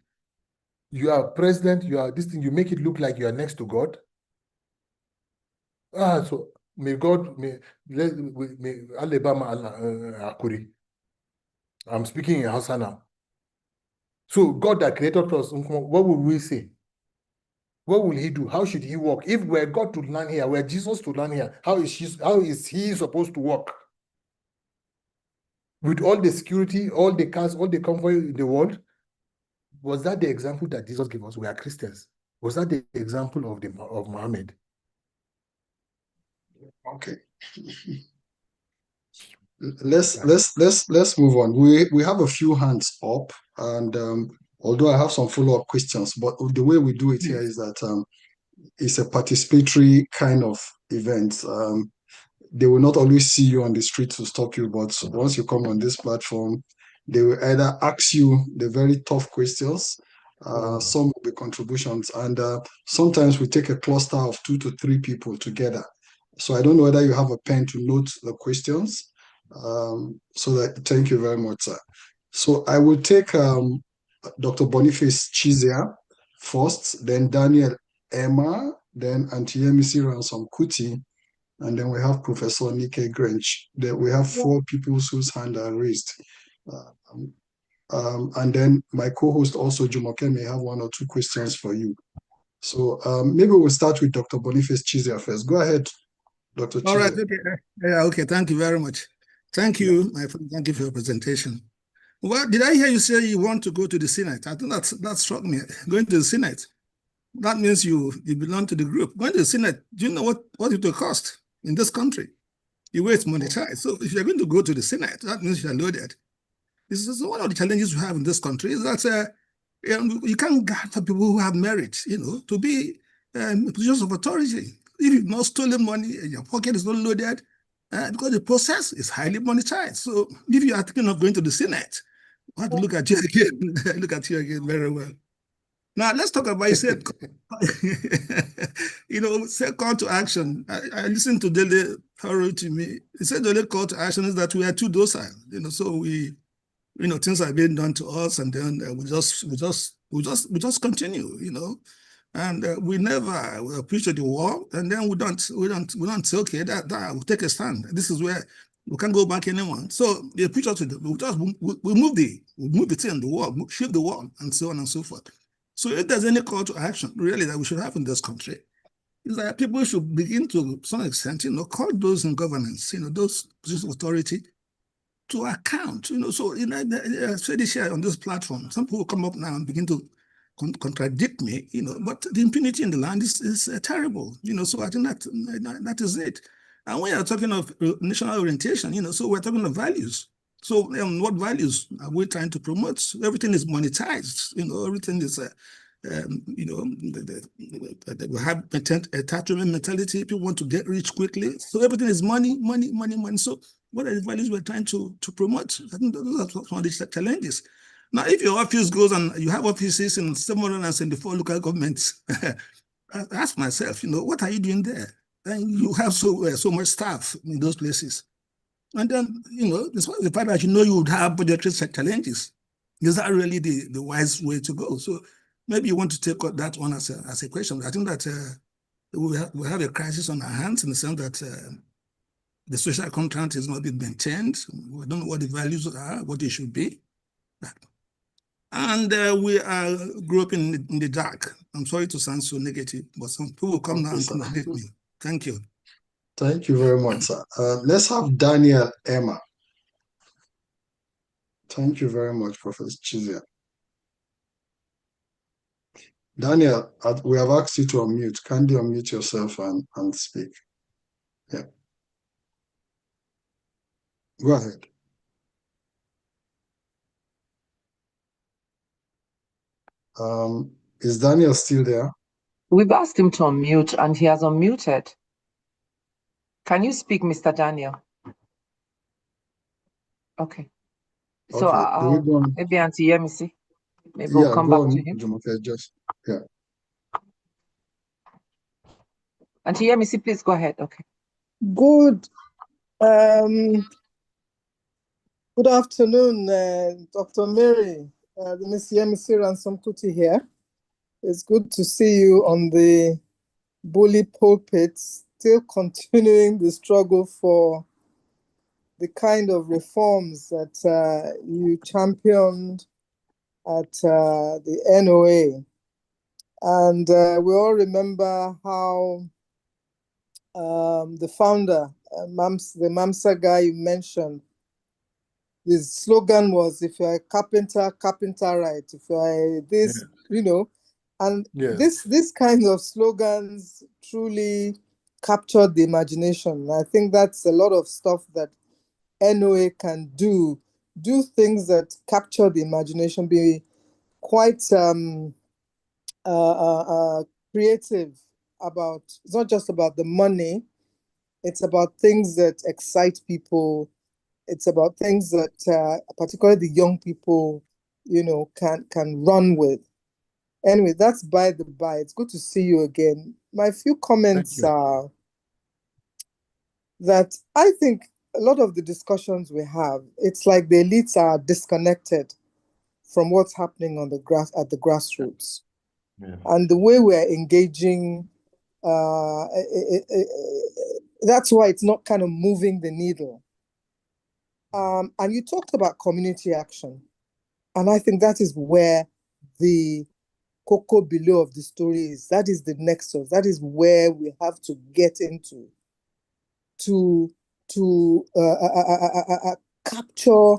You are president, you are this thing, you make it look like you are next to God. So may God, may Alabama Akuri. I'm speaking in Hausa now. So God that created us, what would we say? What will he do? How should he walk? If we're God to land here, we're Jesus to land here, how is he supposed to walk? With all the security, all the cars, all the comfort in the world? Was that the example that Jesus gave us? We are Christians. Was that the example of Muhammad? Okay. Let's move on. We have a few hands up, and although I have some follow-up questions, but the way we do it here is that it's a participatory kind of event. They will not always see you on the street to stop you, but once you come on this platform, they will either ask you the very tough questions, some will be contributions, and sometimes we take a cluster of 2 to 3 people together. So I don't know whether you have a pen to note the questions. Thank you very much, sir. So I will take Dr. Boniface Chizia first, then Daniel Emma, then Auntie Yemisi Ransom Kuti, and then we have Professor Nike Grench. Then we have 4 people whose hand are raised. And then my co-host also, Jumoke, may have 1 or 2 questions for you. So maybe we'll start with Dr. Boniface Chizia first. Go ahead, Dr. Chizia. All right, okay. Okay, thank you very much. Thank you, my friend. Thank you for your presentation. Well, did I hear you say you want to go to the Senate? I think that struck me. Going to the Senate, that means you belong to the group. Going to the Senate, do you know what it will cost in this country? You waste monetized. So if you're going to go to the Senate, that means you're loaded. This is one of the challenges we have in this country, is that you can't gather people who have merit, to be in positions of authority. If you've not stolen money and your pocket is not loaded, because the process is highly monetized. So if you are thinking of going to the Senate, I have to look at you again. Look at you again very well. Now let's talk about, you said, say call to action. I listened to Dele Haro to me. He said the only call to action is that we are too docile. So we, things are being done to us, and then we just continue. And we never appreciate the war, and then we don't say, okay, that we'll take a stand. This is where we can't go back anymore. So the approach to we move the thing, the war, shift the war, and so on and so forth. So if there's any call to action really that we should have in this country, is that people should begin to some extent, call those in governance, those positions of authority, to account. So I said this here on this platform. Some people come up now and begin to contradict me, but the impunity in the land is terrible, so I think that is it. And when you're talking of national orientation, so we're talking of values. So what values are we trying to promote? Everything is monetized, everything is, we have attachment mentality. People want to get rich quickly. So everything is money, money, money, money. So what are the values we're trying to promote? I think those are some of the challenges. Now, if your office goes and you have offices in 774 local governments, I ask myself, what are you doing there? And you have so much staff in those places. And then, despite the fact that you would have budgetary challenges, is that really the wise way to go? So maybe you want to take that one as a question. I think that we have a crisis on our hands in the sense that the social contract is not being maintained. We don't know what the values are, what they should be. And we are groping in the dark. I'm sorry to sound so negative, but some people will come now and contradict me. Thank you. Thank you very much, sir. Let's have Daniel Emma. Thank you very much, Professor Chizia. Daniel, we have asked you to unmute. Kindly unmute yourself and speak. Yeah. Go ahead. Is Daniel still there? We've asked him to unmute, and he has unmuted. Can you speak, Mr. Daniel? Okay. So Okay, do we go on? maybe Auntie Yemisi. Maybe we'll Yeah, come go back to on, him. Jumoke, just, yeah. Auntie Yemisi, please go ahead. Okay. Good, um, good afternoon, Dr. Mary, Miss Yemisi Ransom Kuti here. It's good to see you on the bully pulpit, still continuing the struggle for the kind of reforms that you championed at the NOA. And we all remember how the founder, the MAMSA guy you mentioned, his slogan was, if you're a carpenter, carpenter right. If you're this, you know, and Yes. this kind of slogans truly captured the imagination. I think that's a lot of stuff that NOA can do things that capture the imagination, be quite creative about, it's not just about the money, it's about things that excite people. It's about things that particularly the young people, you know, can run with. Anyway, that's by the by. It's good to see you again. My few comments are that I think a lot of the discussions we have, it's like the elites are disconnected from what's happening on the grassroots. Yeah. And the way we're engaging, that's why it's not kind of moving the needle. And you talked about community action. And I think that is where the cocoa below of the story is. That is the nexus. That is where we have to get into to capture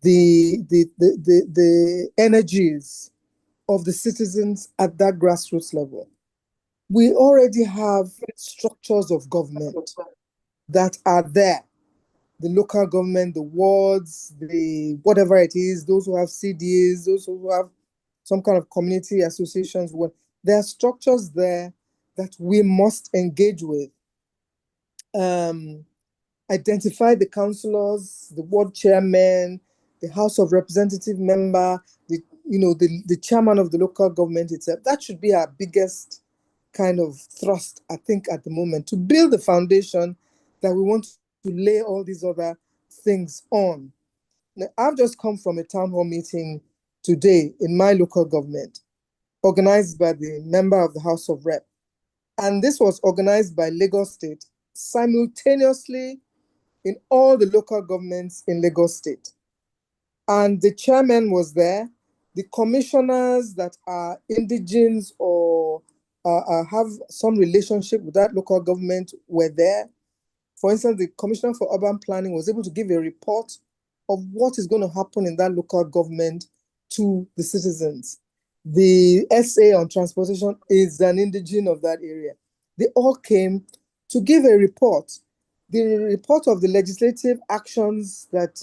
the energies of the citizens at that grassroots level. We already have structures of government that are there. The local government, the wards, the whatever it is, those who have CDAs, those who have some kind of community associations, there are structures there that we must engage with. Identify the councillors, the ward chairman, the House of Representative member, the chairman of the local government itself. That should be our biggest kind of thrust, I think, at the moment, to build the foundation that we want to lay all these other things on. Now, I've just come from a town hall meeting today in my local government, organized by the member of the House of Rep. And this was organized by Lagos State simultaneously in all the local governments in Lagos State. And the chairman was there. The commissioners that are indigenous or have some relationship with that local government were there. For instance, the Commissioner for Urban Planning was able to give a report of what is going to happen in that local government to the citizens. The SA on transportation is an indigene of that area. They all came to give a report. The report of the legislative actions that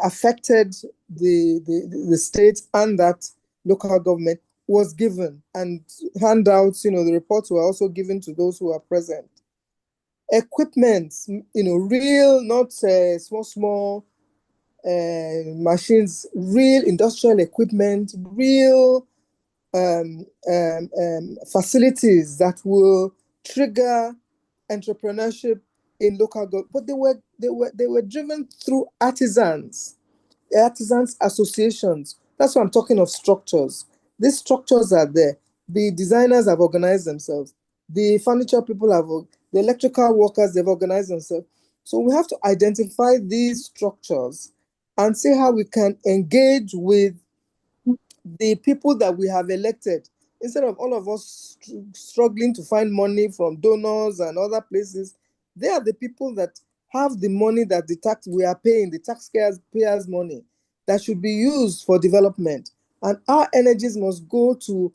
affected the state and that local government was given, and handouts, the reports were also given to those who are present. Equipment, real, not small machines, real industrial equipment, real facilities that will trigger entrepreneurship in local government. But they were driven through artisans associations. That's why I'm talking of structures. These structures are there. The designers have organized themselves. The furniture people the electrical workers, they've organized themselves. So we have to identify these structures and see how we can engage with the people that we have elected, instead of all of us struggling to find money from donors and other places. They are the people that have the money that we are paying, the taxpayers' money that should be used for development. And our energies must go to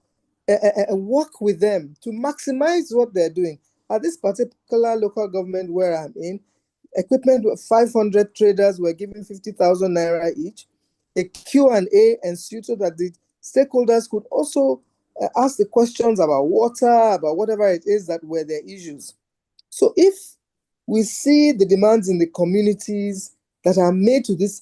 work with them to maximize what they're doing. At this particular local government where I'm in, equipment, 500 traders were given 50,000 naira each. A Q&A ensued so that the stakeholders could also ask the questions about water, about whatever it is that were their issues. So if we see the demands in the communities that are made to these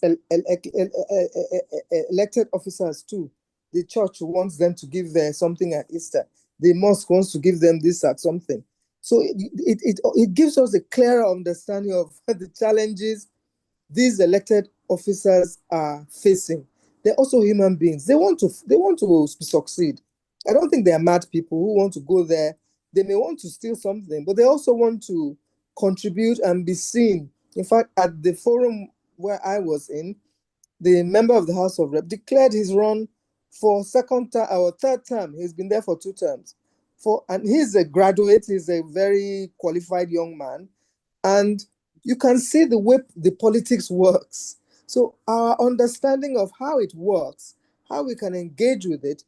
elected officers too. The church wants them to give something at Easter. The mosque wants to give them this at something. So it gives us a clearer understanding of the challenges these elected officers are facing. They're also human beings. They want to succeed. I don't think they are mad people who want to go there. They may want to steal something, but they also want to contribute and be seen. In fact, at the forum where I was in, the member of the House of Rep declared his run for second term or third term. He's been there for 2 terms. And he's a graduate. He's a very qualified young man, and you can see the way the politics works. So our understanding of how it works, how we can engage with it,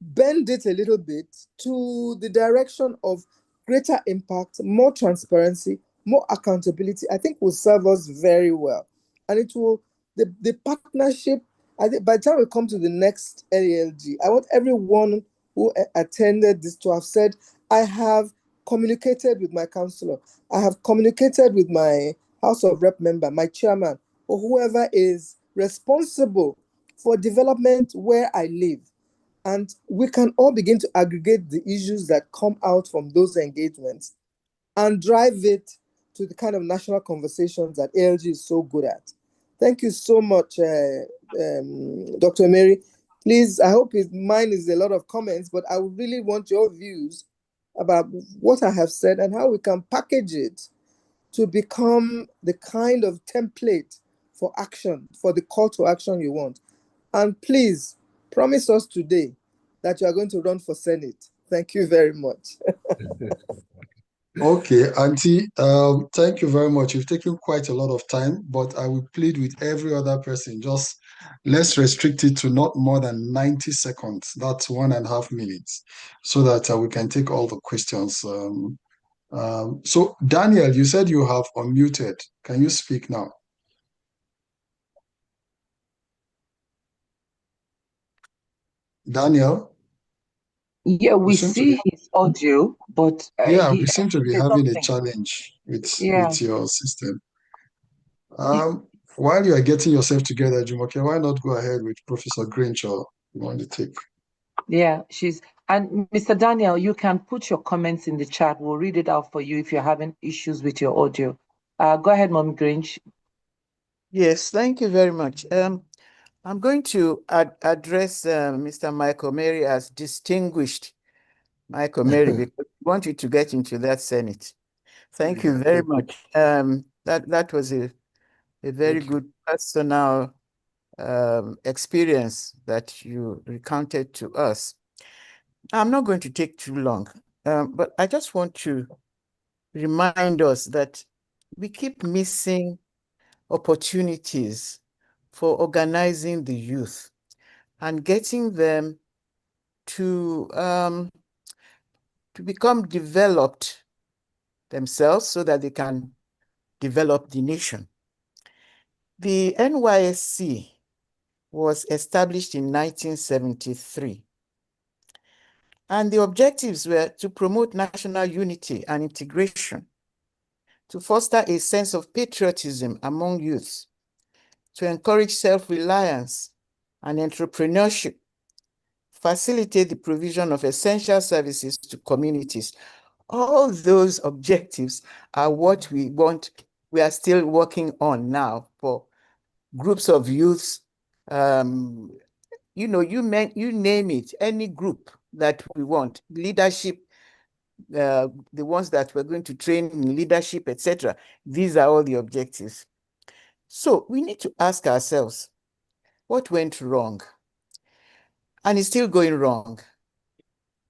bend it a little bit to the direction of greater impact, more transparency, more accountability, I think will serve us very well. And it will, the partnership, I think by the time we come to the next LALG, I want everyone who attended this to have said, I have communicated with my councillor, I have communicated with my House of Rep member, my chairman, or whoever is responsible for development where I live. And we can all begin to aggregate the issues that come out from those engagements and drive it to the kind of national conversations that ALG is so good at. Thank you so much, Dr. Omeri. Please, I hope mine is a lot of comments, but I would really want your views about what I have said and how we can package it to become the kind of template for action, for the call to action you want. And please, promise us today that you are going to run for Senate. Thank you very much. Okay, Auntie, thank you very much. You've taken quite a lot of time, but I will plead with every other person, just let's restrict it to not more than 90 seconds. That's 1.5 minutes, so that we can take all the questions. So, Daniel, you said you have unmuted. Can you speak now? Daniel? Yeah, we You seem to be, see his audio, but yeah, he we seem to be there's having a something. challenge Yeah. with your system. While you are getting yourself together, Jumoke, why not go ahead with Professor Grinch, you want to take? Yeah, and Mr. Daniel, you can put your comments in the chat. We'll read it out for you if you're having issues with your audio. Go ahead, Mom Grinch. Yes, thank you very much. I'm going to address Mr. Michael Omeri as distinguished Michael Omeri because I want you to get into that Senate. Thank you very much. That was a very good personal experience that you recounted to us. I'm not going to take too long, but I just want to remind us that we keep missing opportunities for organizing the youth and getting them to become developed themselves so that they can develop the nation. The NYSC was established in 1973, and the objectives were to promote national unity and integration, to foster a sense of patriotism among youths, to encourage self-reliance and entrepreneurship, facilitate the provision of essential services to communities. All those objectives are what we want. We are still working on now for groups of youths. You name it, any group that we want, leadership, the ones that we're going to train in leadership, etc. These are all the objectives. So we need to ask ourselves, what went wrong? And it's still going wrong.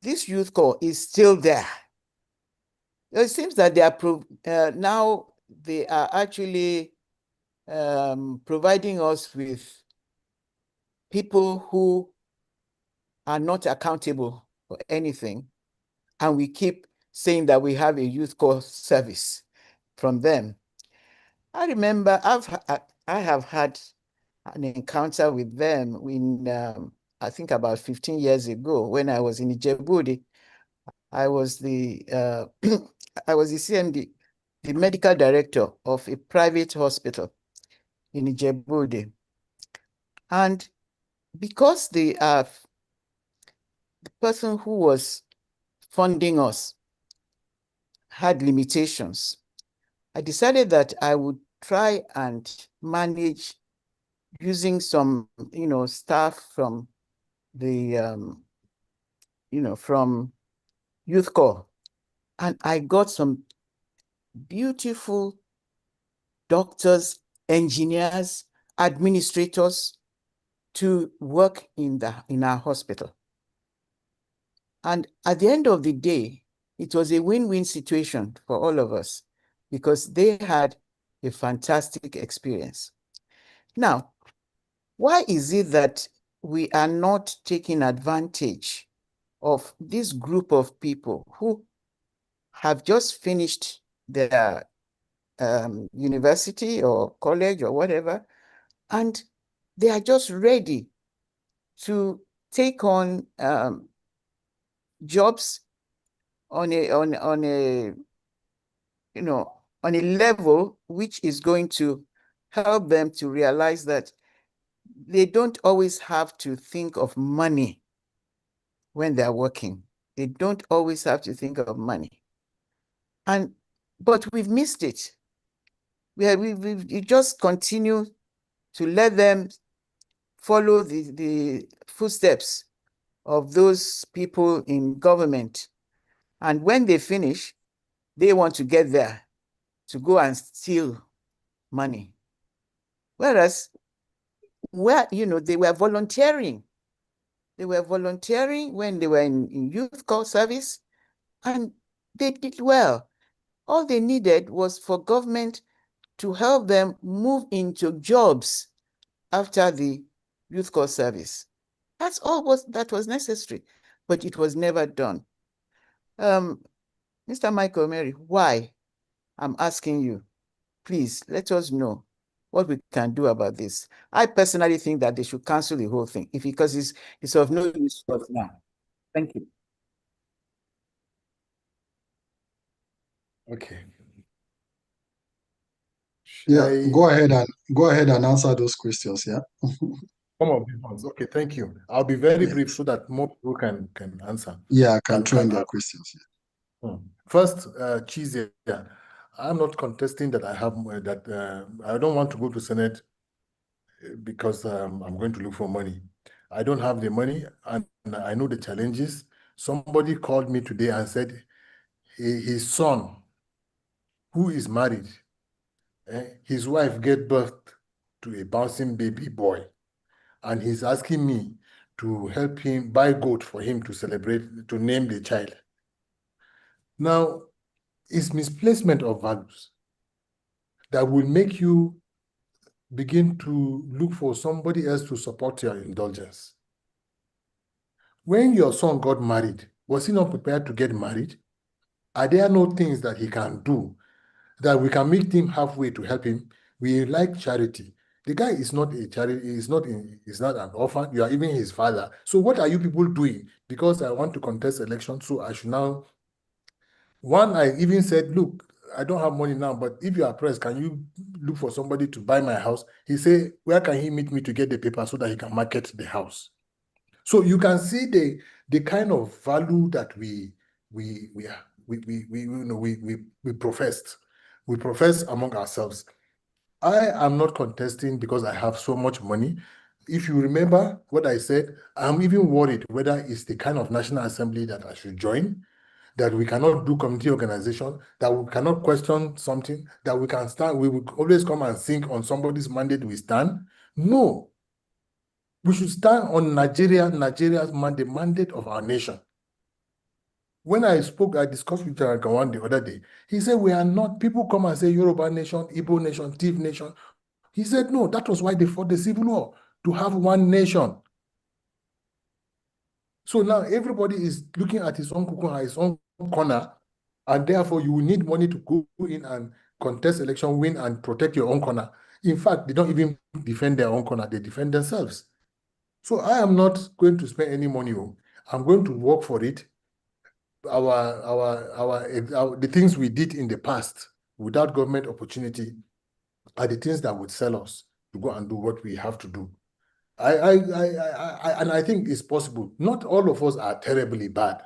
This youth corps is still there. It seems that they are now they are actually providing us with people who are not accountable for anything. And we keep saying that we have a youth corps service from them. I remember I have had an encounter with them in, I think about 15 years ago when I was in Ijebu. I was the I was the CMD, the medical director of a private hospital in Ijebu-Ode. And because the person who was funding us had limitations, I decided that I would try and manage using some, staff from the, from Youth Corps. And I got some beautiful doctors, engineers, administrators to work in our hospital. And at the end of the day, it was a win-win situation for all of us because they had a fantastic experience. Now, why is it that we are not taking advantage of this group of people who have just finished their university or college or whatever, and they are just ready to take on jobs on a level which is going to help them to realize that they don't always have to think of money when they're working. They don't always have to think of money. But we've missed it. We just continue to let them follow the footsteps of those people in government. And when they finish, they want to get there to go and steal money. Whereas, they were volunteering. They were volunteering when they were in youth corps service, and they did well. All they needed was for government to help them move into jobs after the youth corps service. That's all that was necessary, but it was never done. Mr. Michael Omeri, why? I'm asking you. Please let us know what we can do about this. I personally think that they should cancel the whole thing because it's of no use for us now. Thank you. Okay. Yeah, go ahead and answer those questions. Yeah. Some of these ones. Okay, thank you. I'll be very brief so that more people can answer. Yeah, can throw in their questions. Yeah. First, Chizia, I'm not contesting that I have I don't want to go to Senate because I'm going to look for money. I don't have the money, and I know the challenges. Somebody called me today and said his son, who is married, his wife gave birth to a bouncing baby boy, and he's asking me to help him buy goat for him to celebrate, to name the child. Now, it's misplacement of values that will make you begin to look for somebody else to support your indulgence. When your son got married, was he not prepared to get married? Are there no things that he can do that we can meet him halfway to help him? We like charity. The guy is not a charity, he's not an orphan, you are even his father. So what are you people doing? Because I want to contest election, so I should now. One, I even said, look, I don't have money now, but if you are pressed, can you look for somebody to buy my house? He said, where can he meet me to get the paper so that he can market the house? So you can see the kind of value that we professed. We profess among ourselves. I am not contesting because I have so much money. If you remember what I said, I'm even worried whether it's the kind of National Assembly that I should join, that we cannot do community organization, that we cannot question something, that we can stand, we will always come and sing on somebody's mandate we stand. No. We should stand on Nigeria's mandate, the mandate of our nation. When I discussed with General Gawan the other day, he said, we are not, people come and say Yoruba nation, Igbo nation, Tiv nation. He said, no, that was why they fought the civil war, to have one nation. So now everybody is looking at his own kuku, his own corner, and therefore you will need money to go in and contest election, win and protect your own corner. In fact, they don't even defend their own corner, they defend themselves. So I am not going to spend any money. I'm going to work for it. The things we did in the past without government opportunity are the things that would sell us. to go and do what we have to do. And I think it's possible. Not all of us are terribly bad.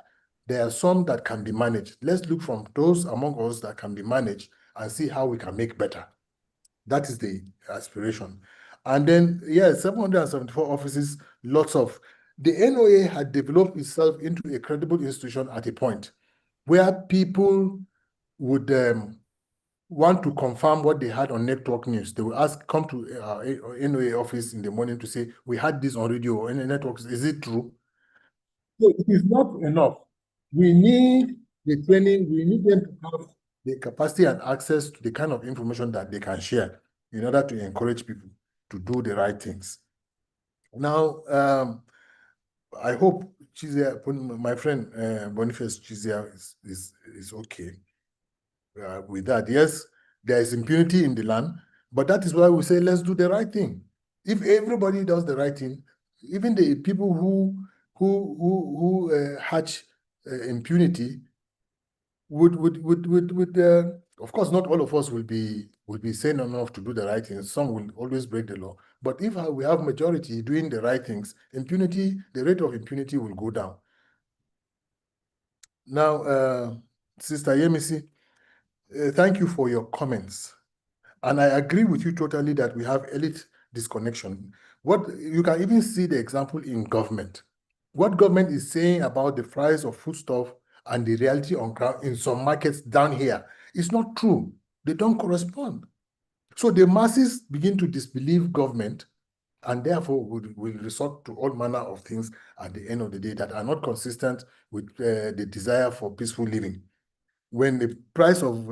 There are some that can be managed. Let's look from those among us that can be managed and see how we can make better. That is the aspiration. And then, yeah, 774 offices, lots of. The NOA had developed itself into a credible institution at a point where people would want to confirm what they had on network news. They will ask, come to NOA office in the morning to say, we had this on radio or any networks. Is it true? So it is not enough. We need the training. We need them to have the capacity and access to the kind of information that they can share in order to encourage people to do the right things. Now, I hope Chizia, my friend Boniface Chizia is okay with that. Yes, there is impunity in the land, but that is why we say let's do the right thing. If everybody does the right thing, even the people who hatch impunity would of course not all of us will be sane enough to do the right things. Some will always break the law. But if we have majority doing the right things, impunity, the rate of impunity will go down. Now, Sister Yemisi, thank you for your comments. And I agree with you totally that we have elite disconnection. What you can even see the example in government. What government is saying about the price of foodstuff and the reality on ground in some markets down here is not true. They don't correspond. So the masses begin to disbelieve government and therefore will resort to all manner of things at the end of the day that are not consistent with the desire for peaceful living. When the price of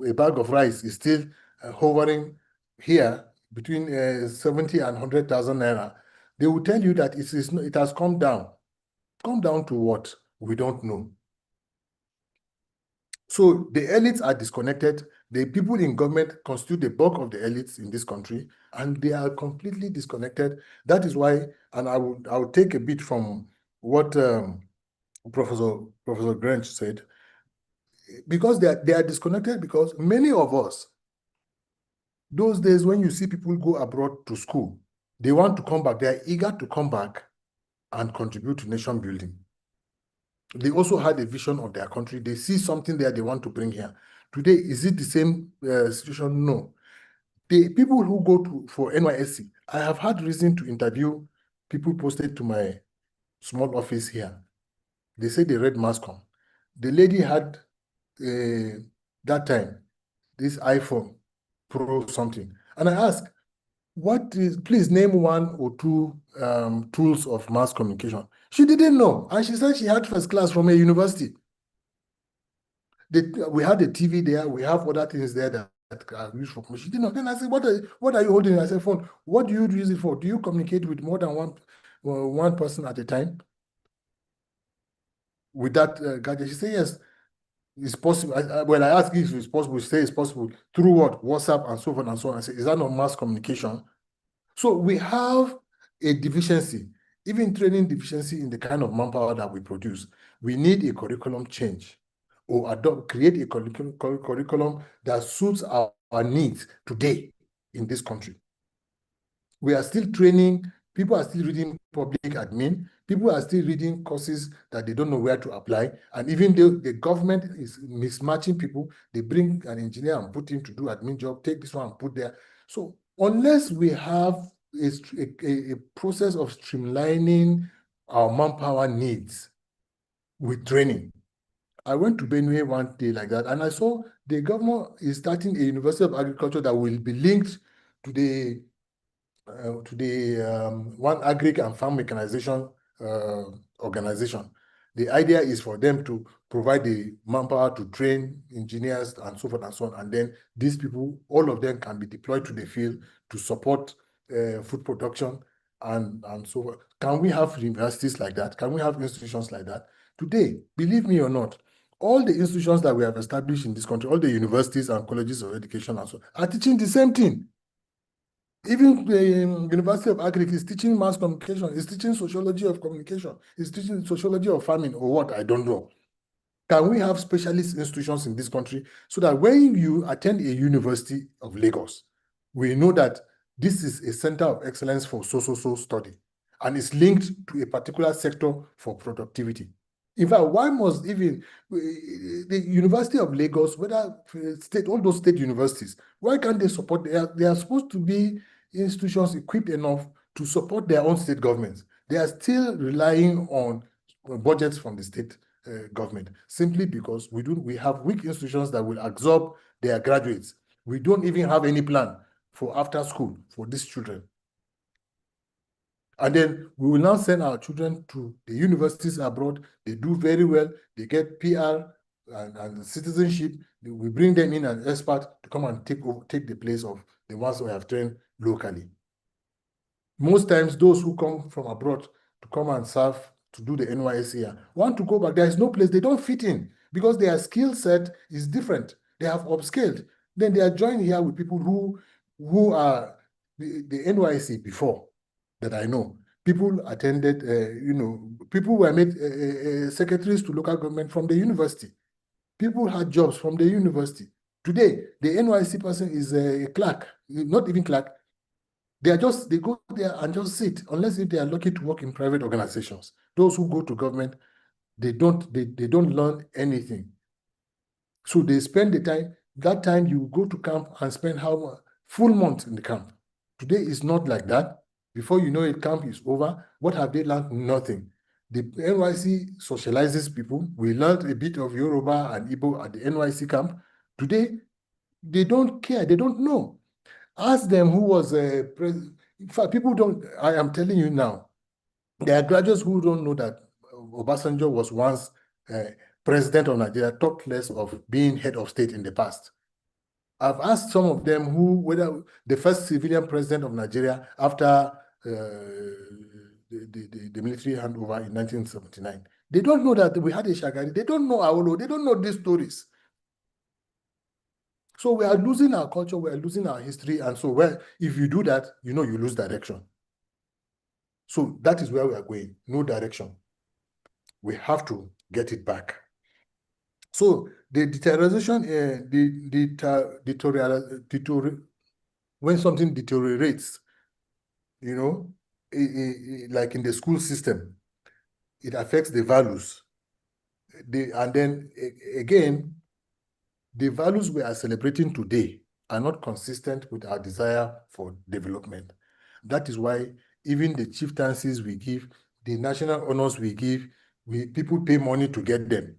a bag of rice is still hovering here between 70 and 100,000 naira, they will tell you that it has come down. Come down to what? We don't know. So the elites are disconnected. The people in government constitute the bulk of the elites in this country, and they are completely disconnected. That is why, and I will take a bit from what Professor Grange said, because they are disconnected because many of us, those days when you see people go abroad to school, they want to come back. They are eager to come back and contribute to nation building. They also had a vision of their country. They see something there they want to bring here. Today, is it the same situation? No. The people who go for NYSC, I have had reason to interview people posted to my small office here. They say they read Mascom. The lady had that time this iPhone Pro something, and I asked, please name one or two tools of mass communication. She didn't know, and she said she had first class from a university. We had a TV there, we have other things there that are used for communication. She didn't know. Then I said, what are you holding? I said, phone. What do you use it for? Do you communicate with more than one person at a time with that gadget? She said, yes, it's possible. When I asked if it's possible, she said it's possible. Through what? WhatsApp and so forth and so on. I said, is that not mass communication? So we have a deficiency, even training deficiency in the kind of manpower that we produce. We need a curriculum change or create a curriculum that suits our needs today in this country. We are still training, people are still reading public admin, people are still reading courses that they don't know where to apply. And even though the government is mismatching people, they bring an engineer and put him to do admin job, take this one and put there. So unless we have a process of streamlining our manpower needs with training. I went to Benue one day like that, and I saw the government is starting a University of Agriculture that will be linked to the one agric and farm mechanization organization. The idea is for them to provide the manpower to train engineers and so forth and so on. And then these people, all of them can be deployed to the field to support food production and so forth. Can we have universities like that? Can we have institutions like that? Today, believe me or not, all the institutions that we have established in this country, all the universities and colleges of education and so on, are teaching the same thing. Even the University of Agric is teaching mass communication, is teaching sociology of communication, is teaching sociology of farming or what, I don't know. Can we have specialist institutions in this country so that when you attend a University of Lagos, We know that this is a center of excellence for so study, and it's linked to a particular sector for productivity. In fact, why must even the University of Lagos, whether state, all those state universities, why can't they support? They are supposed to be institutions equipped enough to support their own state governments. They are still relying on budgets from the state government, simply because we have weak institutions that will absorb their graduates. We don't even have any plan for after school for these children. And then we will now send our children to the universities abroad. They do very well. They get PR and citizenship. We bring them in as experts to come and take the place of the ones we have trained locally. Most times, those who come from abroad to come and serve, to do the NYSC here, want to go back. There is no place. They don't fit in because their skill set is different. They have upscaled. Then they are joined here with people who are the NYSC before that I know. People attended, people were made secretaries to local government from the university. People had jobs from the university. Today, the NYSC person is a clerk, not even clerk. They go there and just sit, unless if they are lucky to work in private organizations. Those who go to government, they don't learn anything. So they spend the time, that time you go to camp and spend full month in the camp. Today is not like that. Before you know it, camp is over. What have they learned? Nothing. The NYC socializes people. We learned a bit of Yoruba and Igbo at the NYC camp. Today, they don't care. They don't know. Ask them who was a president. In fact, people don't, I am telling you now, there are graduates who don't know that Obasanjo was once president of Nigeria, talk less of being head of state in the past. I've asked some of them whether the first civilian president of Nigeria after the military handover in 1979. They don't know that we had a Shagari. They don't know Awolo. They don't know these stories. So we are losing our culture. We are losing our history. And so if you do that, you lose direction. So that is where we are going. No direction. We have to get it back. So the deterioration, when something deteriorates, like in the school system, it affects the values. And then again, the values we are celebrating today are not consistent with our desire for development. That is why even the chieftaincies we give, the national honors we give, people pay money to get them.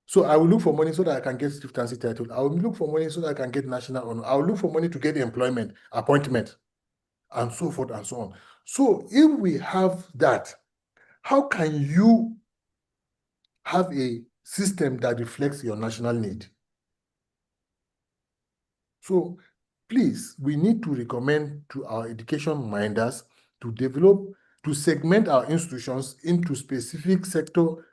So I will look for money so that I can get chieftaincy title. I will look for money so that I can get national honor. I will look for money to get employment, appointment, and so forth and so on. So if we have that, how can you have a system that reflects your national need? So please, we need to recommend to our education minders to segment our institutions into specific sector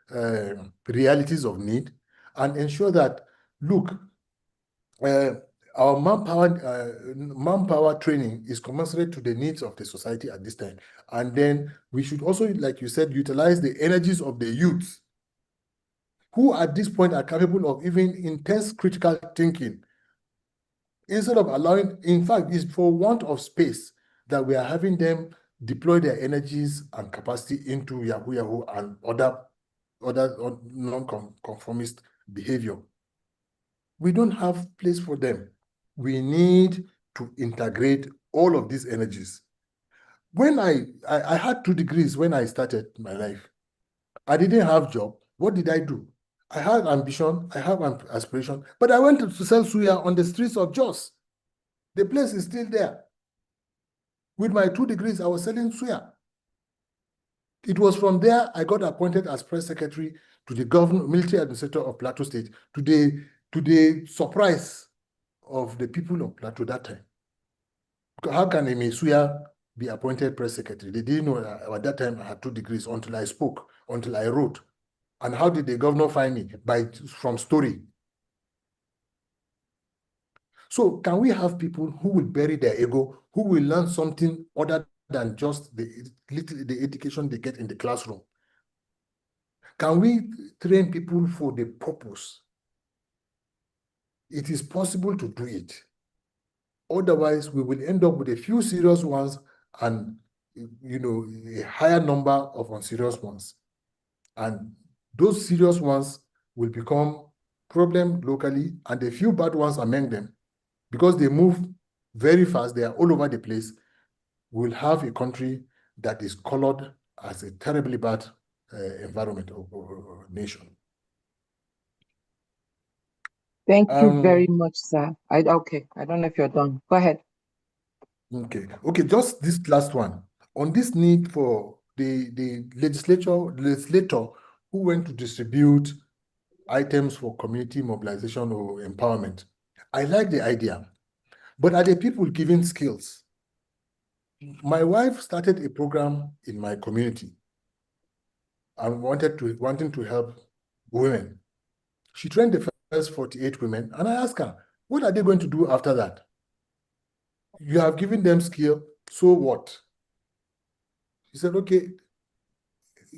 realities of need and ensure that, look, our manpower training is commensurate to the needs of the society at this time. And then we should also, like you said, utilize the energies of the youth who at this point are capable of even intense critical thinking. Instead of allowing, in fact, it's for want of space that we are having them deploy their energies and capacity into Yahoo and other non-conformist behavior. We don't have place for them. We need to integrate all of these energies. When I had 2 degrees when I started my life. I didn't have job. What did I do? I had ambition, I have an aspiration, but I went to sell suya on the streets of Jos. The place is still there. With my 2 degrees, I was selling suya. It was from there I got appointed as press secretary to the military administrator of Plateau State, to the surprise of the people of Plateau that time. How can a Suya be appointed press secretary? They didn't know that at that time I had 2 degrees until I spoke, until I wrote. And how did the governor find me? From story. So can we have people who will bury their ego, who will learn something other than just the education they get in the classroom? Can we train people for the purpose? It is possible to do it. Otherwise, we will end up with a few serious ones and, a higher number of unserious ones. And those serious ones will become problem locally, and the few bad ones among them, because they move very fast, they are all over the place, we'll have a country that is colored as a terribly bad environment or nation. Thank you very much, sir. Okay, I don't know if you're done. Go ahead. Okay, just this last one. On this need for the legislator who went to distribute items for community mobilization or empowerment. I like the idea, but are the people given skills? My wife started a program in my community and wanting to help women. She trained the first 48 women, and I asked her, what are they going to do after that? You have given them skill, so what? She said, okay.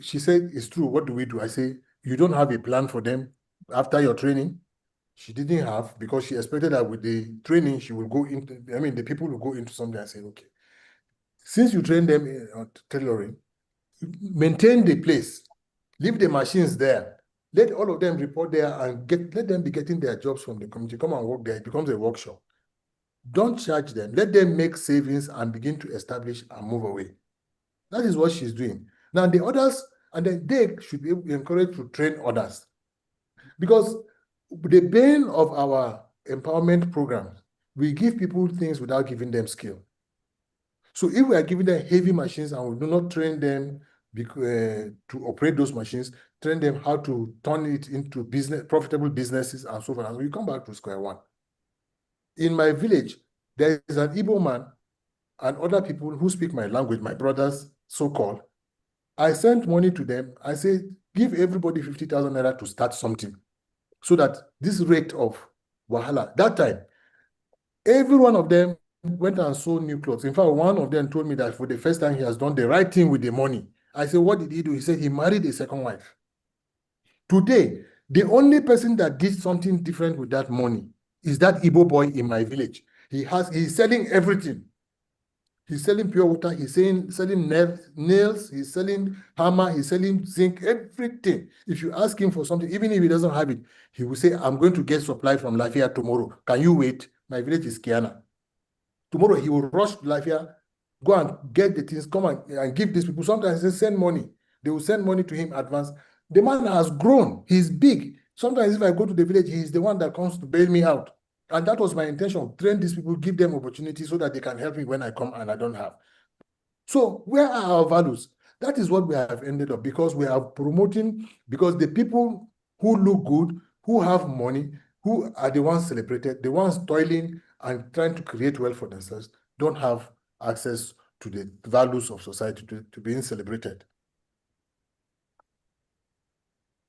She said, it's true, what do we do? I say, you don't have a plan for them after your training? She didn't have, because she expected that with the training, she will go into, the people will go into something. I said, okay, since you train them on tailoring, maintain the place, leave the machines there, let all of them report there and let them be getting their jobs from the community, come and work there, it becomes a workshop. Don't charge them, let them make savings and begin to establish and move away. That is what she's doing. Now the others, and then they should be encouraged to train others. Because the bane of our empowerment programs, we give people things without giving them skill. So if we are giving them heavy machines and we do not train them to operate those machines, train them how to turn it into profitable businesses and so forth, and we come back to square one. In my village, there is an Igbo man and other people who speak my language, my brothers, so-called. I sent money to them. I said, give everybody 50,000 naira to start something, so that this rate of wahala, that time, every one of them went and sold new clothes. In fact, one of them told me that for the first time he has done the right thing with the money. I said, what did he do? He said he married a second wife. Today, the only person that did something different with that money is that Igbo boy in my village. He's selling everything. He's selling pure water, he's selling nails, he's selling hammer, he's selling zinc, everything. If you ask him for something, even if he doesn't have it, he will say, I'm going to get supply from Lafia tomorrow. Can you wait? My village is Kiana. Tomorrow he will rush to Lafia, go and get the things, come and give these people. Sometimes they send money. They will send money to him advance. The man has grown. He's big. Sometimes if I go to the village, he's the one that comes to bail me out. And that was my intention, train these people, give them opportunities so that they can help me when I come and I don't have. So where are our values? That is what we have ended up, because we are promoting, because the people who look good, who have money, who are the ones celebrated, the ones toiling and trying to create wealth for themselves, don't have access to the values of society to being celebrated.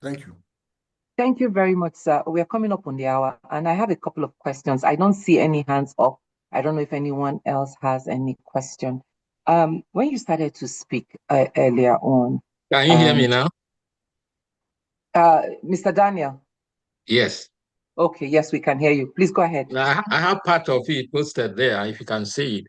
Thank you. Thank you very much, sir. We are coming up on the hour, and I have a couple of questions. I don't see any hands up. I don't know if anyone else has any question. When you started to speak earlier on. Can you hear me now? Mr. Daniel? Yes. Okay, yes, we can hear you. Please go ahead. I have part of it posted there, if you can see it.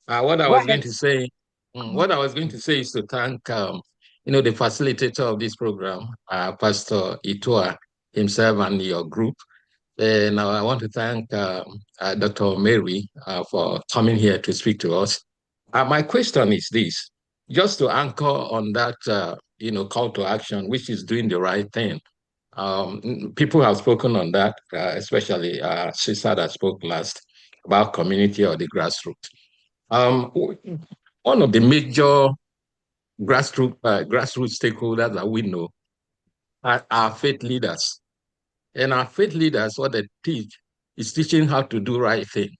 What I was going to say is to thank the facilitator of this program, Pastor Itua himself and your group. And I want to thank Dr. Omeri for coming here to speak to us. My question is this, just to anchor on that call to action, which is doing the right thing. People have spoken on that, especially Sister that spoke last about community or the grassroots. One of the major grassroots stakeholders that we know are our faith leaders. And our faith leaders, what they teach is teaching how to do right thing.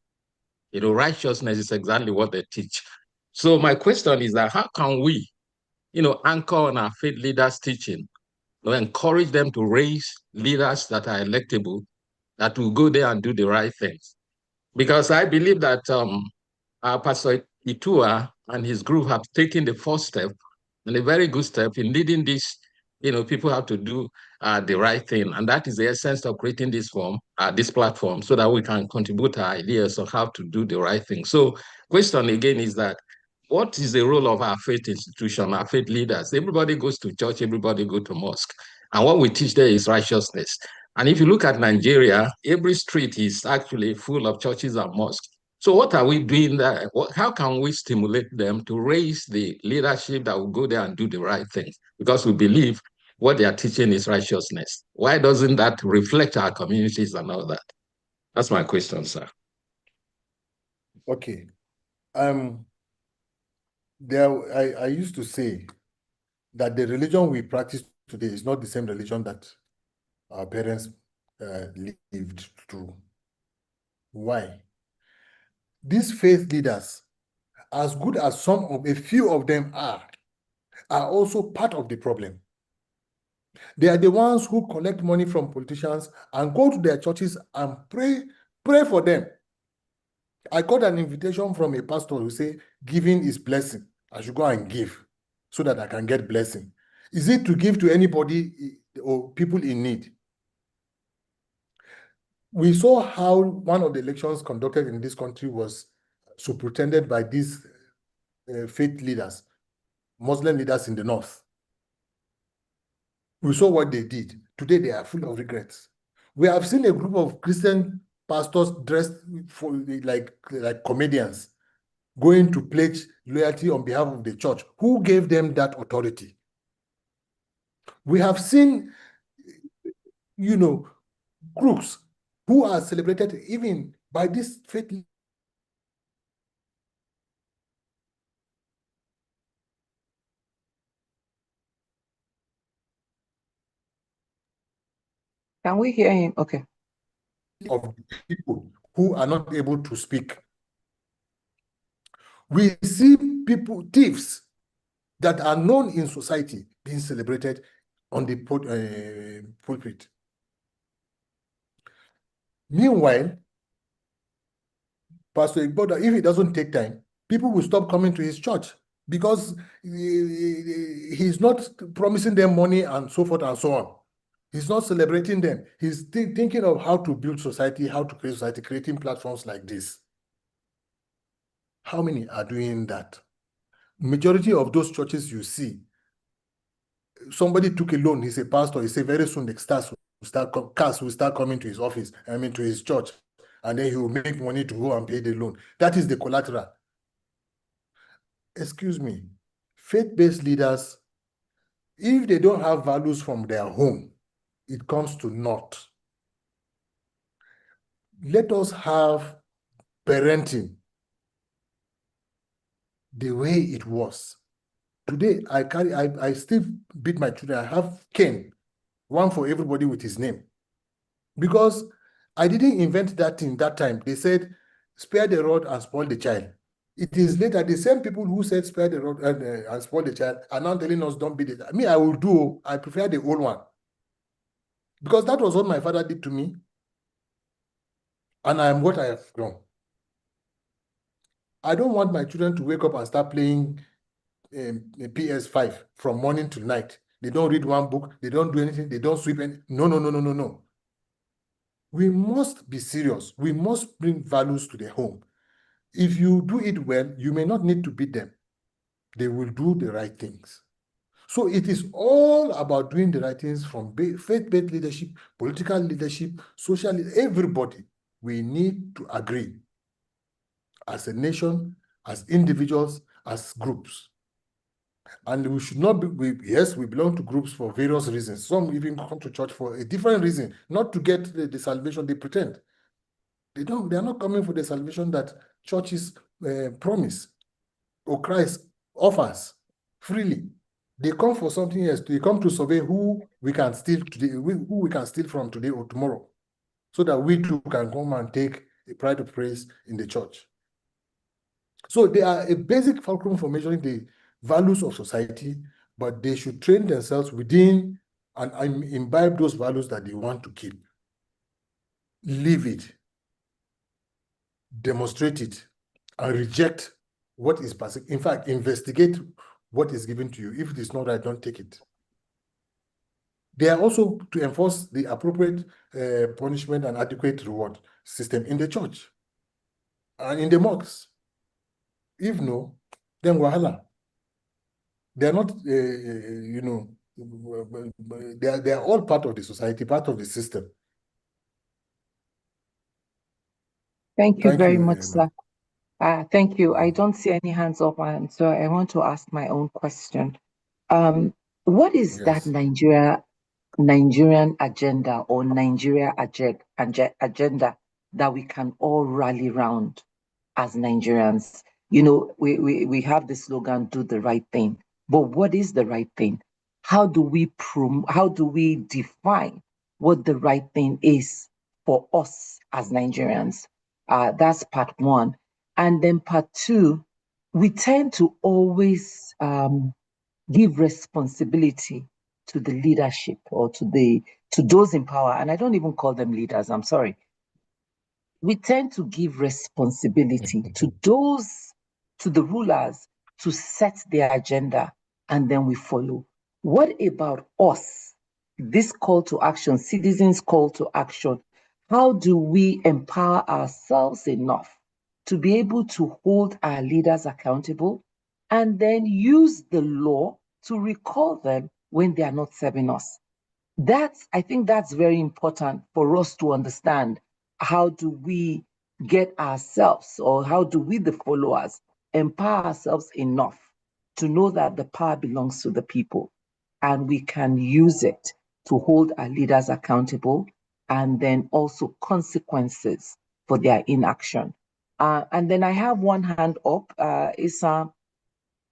Righteousness is exactly what they teach. So my question is that how can we, anchor on our faith leaders' teaching, encourage them to raise leaders that are electable, that will go there and do the right things? Because I believe that Pastor Itua and his group have taken the first step, and a very good step in leading this. People have to do the right thing. And that is the essence of creating this this platform, so that we can contribute our ideas on how to do the right thing. So question again is that, what is the role of our faith institution, our faith leaders? Everybody goes to church, everybody go to mosque. And what we teach there is righteousness. And if you look at Nigeria, every street is actually full of churches and mosques. So what are we doing there? How can we stimulate them to raise the leadership that will go there and do the right things? Because we believe what they are teaching is righteousness. Why doesn't that reflect our communities and all that? That's my question, sir. Okay. I used to say that the religion we practice today is not the same religion that our parents lived through. Why? These faith leaders, as good as a few of them are also part of the problem. They are the ones who collect money from politicians and go to their churches and pray for them. I got an invitation from a pastor who say, giving is blessing. I should go and give so that I can get blessing. Is it to give to anybody or people in need? We saw how one of the elections conducted in this country was superintended by these faith leaders, Muslim leaders in the north. We saw what they did. Today they are full of regrets. We have seen a group of Christian pastors dressed for like comedians going to pledge loyalty on behalf of the church. Who gave them that authority? We have seen, crooks who are celebrated even by this faith. Can we hear him? Okay. Of people who are not able to speak. We see people, thieves, that are known in society being celebrated on the pulpit. Meanwhile, Pastor Igboda, if he doesn't take time, people will stop coming to his church because he's not promising them money and so forth and so on. He's not celebrating them. He's thinking of how to build society, how to create society, creating platforms like this. How many are doing that? Majority of those churches you see, somebody took a loan, he's a pastor, he said very soon the cars will start coming to his office, to his church, and then he will make money to go and pay the loan. That is the collateral. Excuse me, faith-based leaders, if they don't have values from their home, it comes to naught. Let us have parenting the way it was. Today, I still beat my children. I have cane, one for everybody with his name. Because I didn't invent that thing that time. They said, spare the rod and spoil the child. It is later, the same people who said spare the rod and spoil the child are now telling us don't beat it. Me, I will do. I prefer the old one. Because that was what my father did to me. And I am what I have grown. I don't want my children to wake up and start playing PS5 from morning to night. They don't read one book. They don't do anything. They don't sweep anything. No. We must be serious. We must bring values to the home. If you do it well, you may not need to beat them. They will do the right things. So it is all about doing the right things from faith-based leadership, political leadership, social leadership, everybody. We need to agree as a nation, as individuals, as groups. And we should not be, yes, we belong to groups for various reasons. Some even come to church for a different reason, not to get the salvation they pretend. They are not coming for the salvation that churches promise or Christ offers freely. They come for something else. They come to survey who we can steal today, who we can steal from today or tomorrow, so that we too can come and take a pride of praise in the church. So they are a basic fulcrum for measuring the values of society, but they should train themselves within and imbibe those values that they want to keep. Live it, demonstrate it, and reject what is passing. In fact, investigate what is given to you. If it is not right, don't take it. They are also to enforce the appropriate punishment and adequate reward system in the church and in the mosques. If no, then wahala. They are not, you know, they are all part of the society, part of the system. Thank you Thank very you, much, sir. Thank you. I don't see any hands up, and so I want to ask my own question. What is that Yes. Nigerian agenda or Nigeria agenda that we can all rally round as Nigerians? You know, we have the slogan, do the right thing. But what is the right thing? How do we define what the right thing is for us as Nigerians? That's part one. And then part two, we tend to always give responsibility to the leadership or to those in power. And I don't even call them leaders, I'm sorry. We tend to give responsibility to the rulers to set their agenda, and then we follow. What about us? This call to action, citizens' call to action. How do we empower ourselves enough to be able to hold our leaders accountable and then use the law to recall them when they are not serving us? I think that's very important for us to understand. How do we get ourselves, or how do we, the followers, empower ourselves enough to know that the power belongs to the people and we can use it to hold our leaders accountable, and then also consequences for their inaction? And then I have one hand up. Issa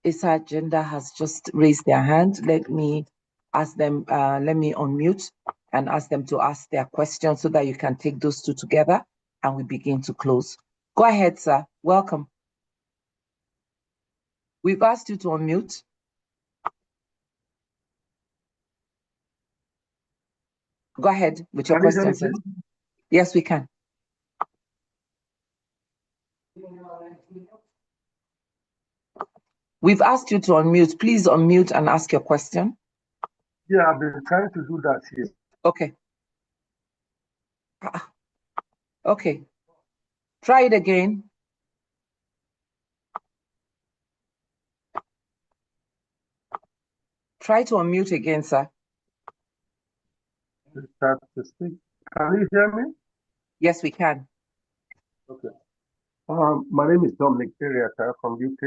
Agenda has just raised their hand. Let me unmute and ask them to ask their questions so that you can take those two together and we begin to close. Go ahead, sir. Welcome. We've asked you to unmute. Go ahead with your question, sir. Yes, we can. We've asked you to unmute. Please unmute and ask your question. Yeah, I've been trying to do that here. Okay. Okay. Try it again. Try to unmute again, sir. Start to speak. Can you hear me? Yes, we can. Okay. My name is Dominic Periata from UK,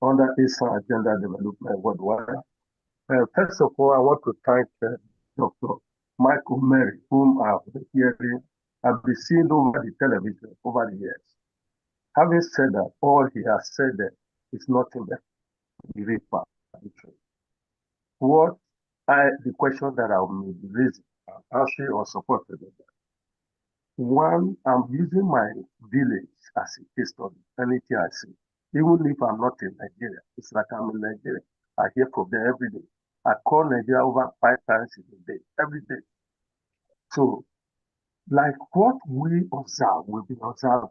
under ISA Agenda Development Worldwide. First of all, I want to thank Dr. Mike Omeri, whom I've been seeing over the television over the years. Having said that, all he has said there is nothing but the truth. The question that I will be raising, answering or supporting that. One, I'm using my village as a case study. Anything I see, even if I'm not in Nigeria, it's like I'm in Nigeria. I hear from them every day. I call Nigeria over 5 times in a day, every day. So, like what we observe, we've been observing,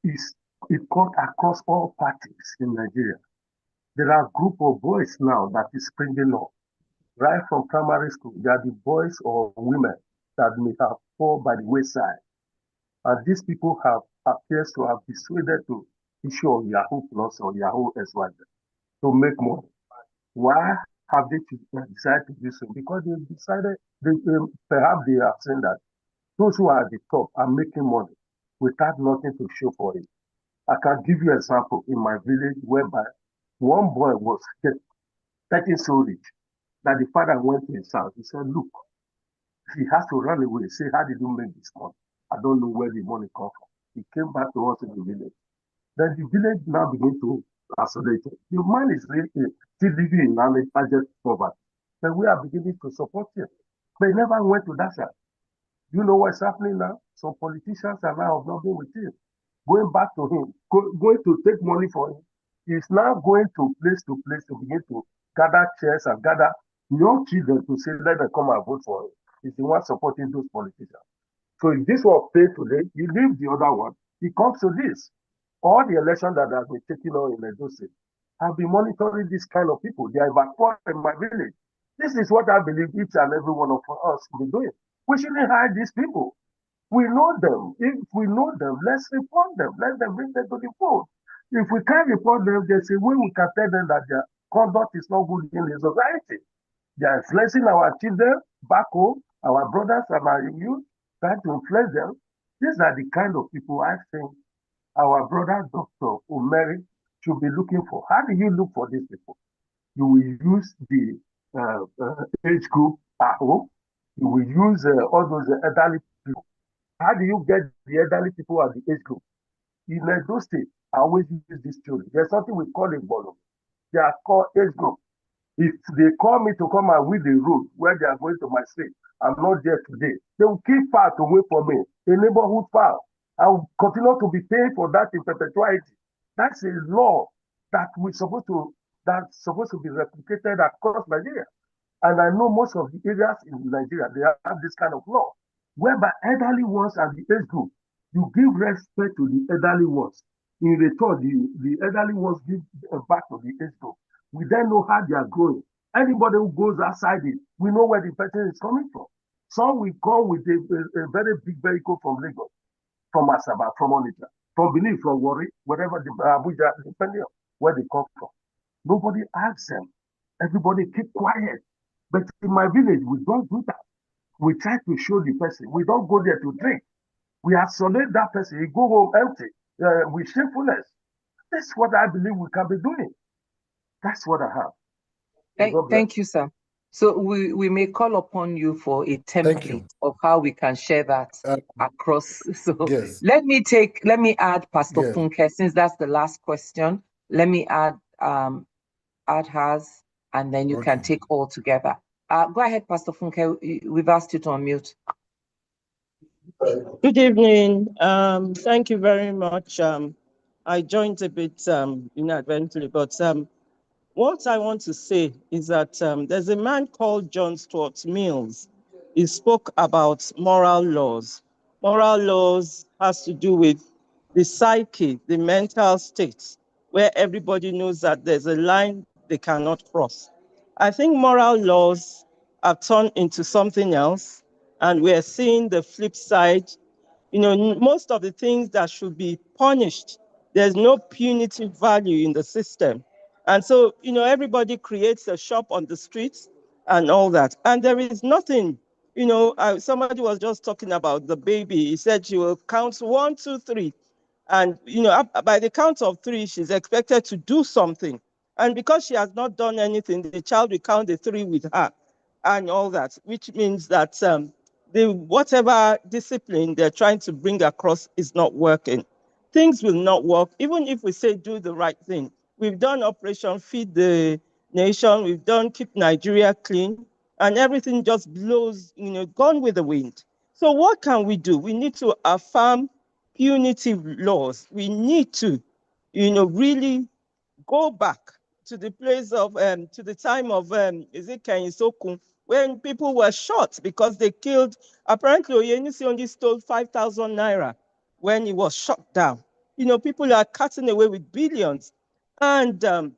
is it cut across all parties in Nigeria. There are a group of boys now that is springing up. Right from primary school, they are the boys or women that may have fallen by the wayside. And these people appears to have persuaded to issue of Yahoo Plus or Yahoo SY to make money. Why have they decided to do so? Because they decided, perhaps they have seen that those who are at the top are making money without nothing to show for it. I can give you an example in my village whereby one boy was getting so rich that the father went to his house. He said, look, he has to run away. Say, how did you make this money? I don't know where the money comes from. He came back to us in the village. Then the village now began to isolate him. The man is really still living in abject poverty. Then we are beginning to support him. But he never went to that side. You know what's happening now? Some politicians are now not being with him. Going back to him, going to take money for him. He's now going to place to begin to gather chairs and gather young children to say, let them come and vote for him. He's the one supporting those politicians. So if this was paid today, you leave the other one, it comes to this. All the elections that have been taken on in Edo State, I've been monitoring this kind of people. They are evacuated in my village. This is what I believe each and every one of us should be doing. We shouldn't hide these people. We know them. If we know them, let's report them. Let them bring them to the fold. If we can't report them, there's a way we can tell them that their conduct is not good in the society. They are influencing our children back home, our brothers and our youth, trying to influence them. These are the kind of people I think our brother Dr. Omeri should be looking for. How do you look for these people? You will use the age group at home. You will use all those elderly people. How do you get the elderly people at the age group? In Edo State, I always use this story. There's something we call a bolo. They are called age group. If they call me to come and weed the road where they are going to my state, I'm not there today. They will keep far away from me, a neighborhood far. I will continue to be paying for that in perpetuity. That's a law that that's supposed to be replicated across Nigeria. And I know most of the areas in Nigeria, they have this kind of law, whereby elderly ones and the age group, you give respect to the elderly ones. In return, the elderly ones give back to the age group. We then know how they are growing. Anybody who goes outside it, we know where the person is coming from. Some will come with a very big vehicle from Lagos, from Asaba, from Onitsha, from Benin, from Warri, wherever the Abuja, depending on where they come from. Nobody asks them. Everybody keep quiet. But in my village, we don't do that. We try to show the person. We don't go there to drink. We isolate that person. He go home empty with shamefulness. That's what I believe we can be doing. That's what I have. Thank you, sir. So we may call upon you for a template of how we can share that across. So yes. let me add Pastor Funke, since that's the last question. Let me add hers, and then you can take all together. Go ahead, Pastor Funke. We've asked you to unmute. Good evening. Thank you very much. I joined a bit inadvertently, but what I want to say is that there's a man called John Stuart Mills. He spoke about moral laws. Moral laws has to do with the psyche, the mental state, where everybody knows that there's a line they cannot cross. I think moral laws have turned into something else, and we're seeing the flip side. You know, most of the things that should be punished, there's no punitive value in the system. And so, you know, everybody creates a shop on the streets and all that. And there is nothing, you know, somebody was just talking about the baby. He said she will count 1, 2, 3. And, you know, by the count of 3, she's expected to do something. And because she has not done anything, the child will count the 3 with her and all that, which means that whatever discipline they're trying to bring across is not working. Things will not work, even if we say do the right thing. We've done Operation Feed the Nation, we've done Keep Nigeria Clean, and everything just blows, you know, gone with the wind. So what can we do? We need to affirm punitive laws. We need to, you know, really go back to the place of, to the time of, is it Kenyisoku, when people were shot because they killed, apparently Oyenisi only stole 5,000 naira when he was shot down. You know, people are cutting away with billions. And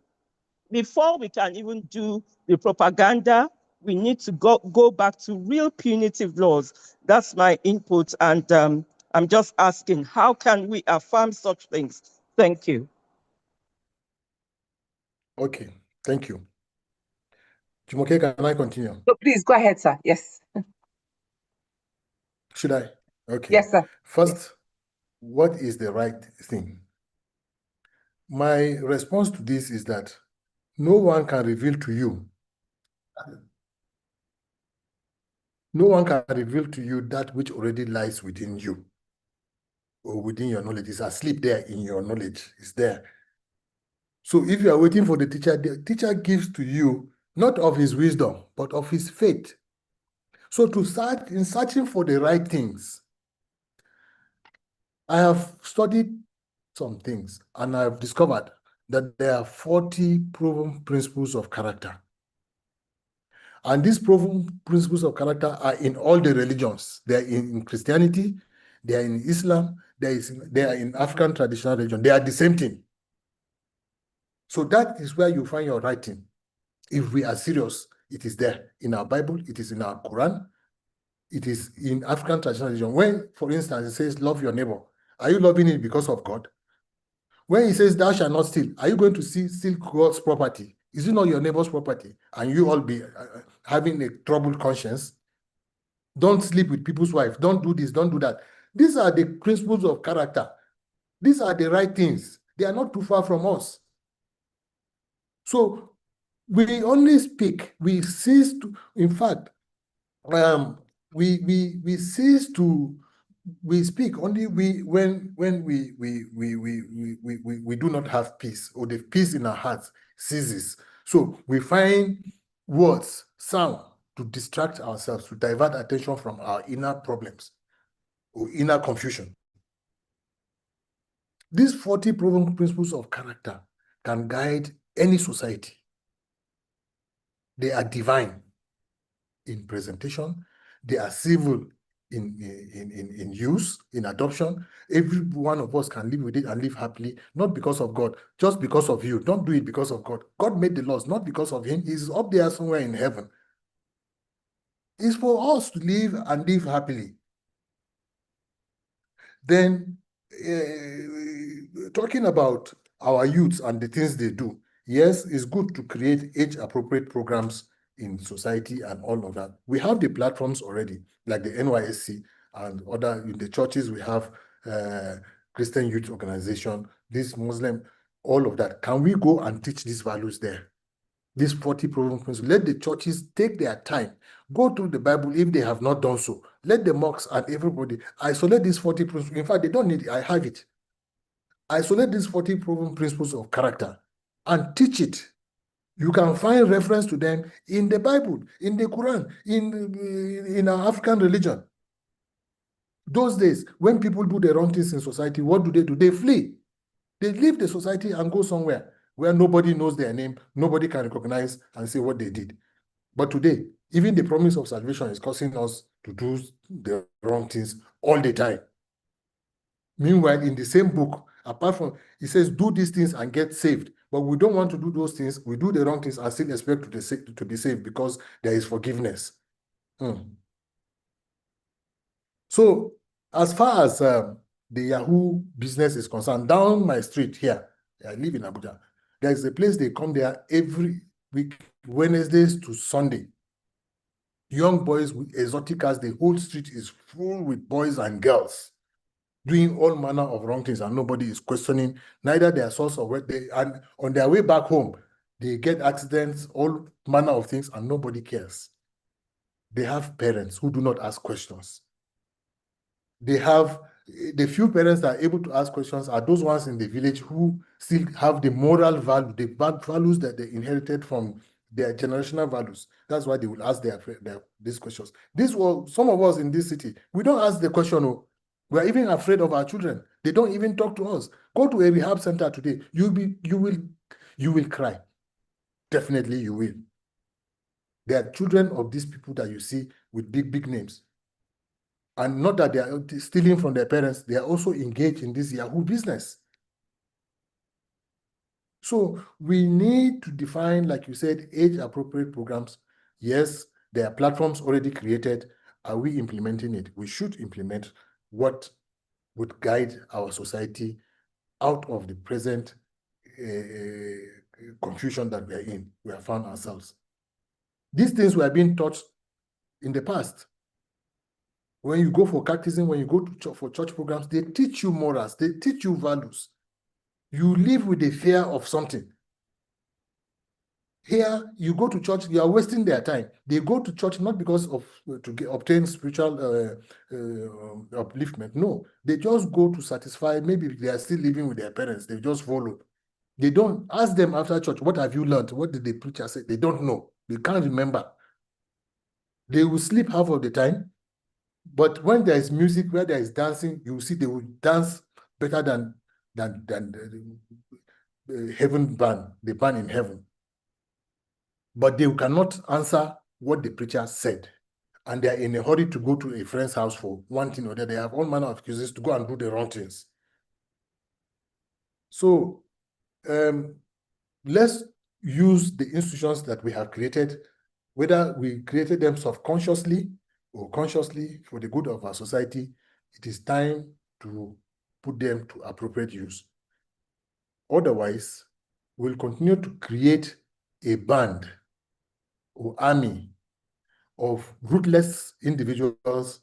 before we can even do the propaganda, we need to go back to real punitive laws. That's my input. And I'm just asking, how can we affirm such things? Thank you. Okay, thank you. Jumoke, can I continue? So please go ahead, sir. Yes. Should I? Okay. Yes, sir. First, what is the right thing? My response to this is that no one can reveal to you. No one can reveal to you that which already lies within you or within your knowledge. It's asleep there in your knowledge. It's there. So if you are waiting for the teacher gives to you not of his wisdom, but of his faith. So to start in searching for the right things, I have studied some things and I've discovered that there are 40 proven principles of character. And these proven principles of character are in all the religions. They are in Christianity, they are in Islam, they are in African traditional religion. They are the same thing. So that is where you find your right thing, if we are serious It is there in our Bible. It is in our Quran. It is in African traditional religion. When, for instance, it says, love your neighbor, are you loving it because of God? When he says, thou shalt not steal, are you going to steal God's property? Is it not your neighbor's property? And you all be having a troubled conscience? Don't sleep with people's wife. Don't do this. Don't do that. These are the principles of character. These are the right things. They are not too far from us. So we only speak. We cease to, in fact, we cease to, we speak only when we do not have peace, or the peace in our hearts ceases. So we find words, sound, to distract ourselves, to divert attention from our inner problems or inner confusion. These 40 proven principles of character can guide any society. They are divine in presentation. They are civil in use, in adoption. Every one of us can live with it and live happily, not because of God, just because of you. Don't do it because of God. God made the laws, not because of him. He's up there somewhere in heaven. It's for us to live and live happily. Then, talking about our youths and the things they do, yes, it's good to create age-appropriate programs in society and all of that. We have the platforms already, like the NYSC and other, in the churches we have Christian Youth Organization, this Muslim, all of that. Can we go and teach these values there? These 40 proven principles. Let the churches take their time, go through the Bible if they have not done so. Let the mosques and everybody isolate these 40 principles. In fact, they don't need it. I have it. Isolate these 40 proven principles of character and teach it. You can find reference to them in the Bible, in the Quran, in our African religion. Those days, when people do the wrong things in society, what do? They flee. They leave the society and go somewhere where nobody knows their name, nobody can recognize and say what they did. But today, even the promise of salvation is causing us to do the wrong things all the time. Meanwhile, in the same book, apart from, it says, do these things and get saved. But we don't want to do those things. We do the wrong things and still expect to be saved because there is forgiveness. So, as far as the Yahoo business is concerned, down my street here, I live in Abuja, there is a place they come there every week, Wednesdays to Sunday. Young boys with exotic cars, the whole street is full with boys and girls doing all manner of wrong things, and nobody is questioning neither their source or where they, and on their way back home, they get accidents, all manner of things, and nobody cares. They have parents who do not ask questions. They have, the few parents that are able to ask questions are those ones in the village who still have the moral value, the bad values that they inherited from their generational values. That's why they will ask these questions. Some of us in this city, we don't ask the question. We're even afraid of our children. They don't even talk to us. Go to a rehab center today. You will cry. Definitely you will. There are children of these people that you see with big names. And not that they are stealing from their parents, they are also engaged in this Yahoo business. So we need to define, like you said, age-appropriate programs. Yes, there are platforms already created. Are we implementing it? We should implement what would guide our society out of the present confusion that we are in. We have found ourselves. These things were being taught in the past. When you go for catechism, when you go to for church programs, they teach you morals, they teach you values. You live with the fear of something. Here, you go to church, you are wasting their time. They go to church not because of obtain spiritual upliftment. No, they just go to satisfy. Maybe they are still living with their parents. They just follow. They don't ask them after church, what have you learned? What did the preacher say? They don't know. They can't remember. They will sleep half of the time. But when there is music, where there is dancing, you see they will dance better than the heaven band, the band in heaven. But they cannot answer what the preacher said. And they are in a hurry to go to a friend's house for one thing or the other. They have all manner of excuses to go and do the wrong things. So let's use the institutions that we have created Whether we created them subconsciously or consciously for the good of our society, it is time to put them to appropriate use. Otherwise, we'll continue to create a band or army of ruthless individuals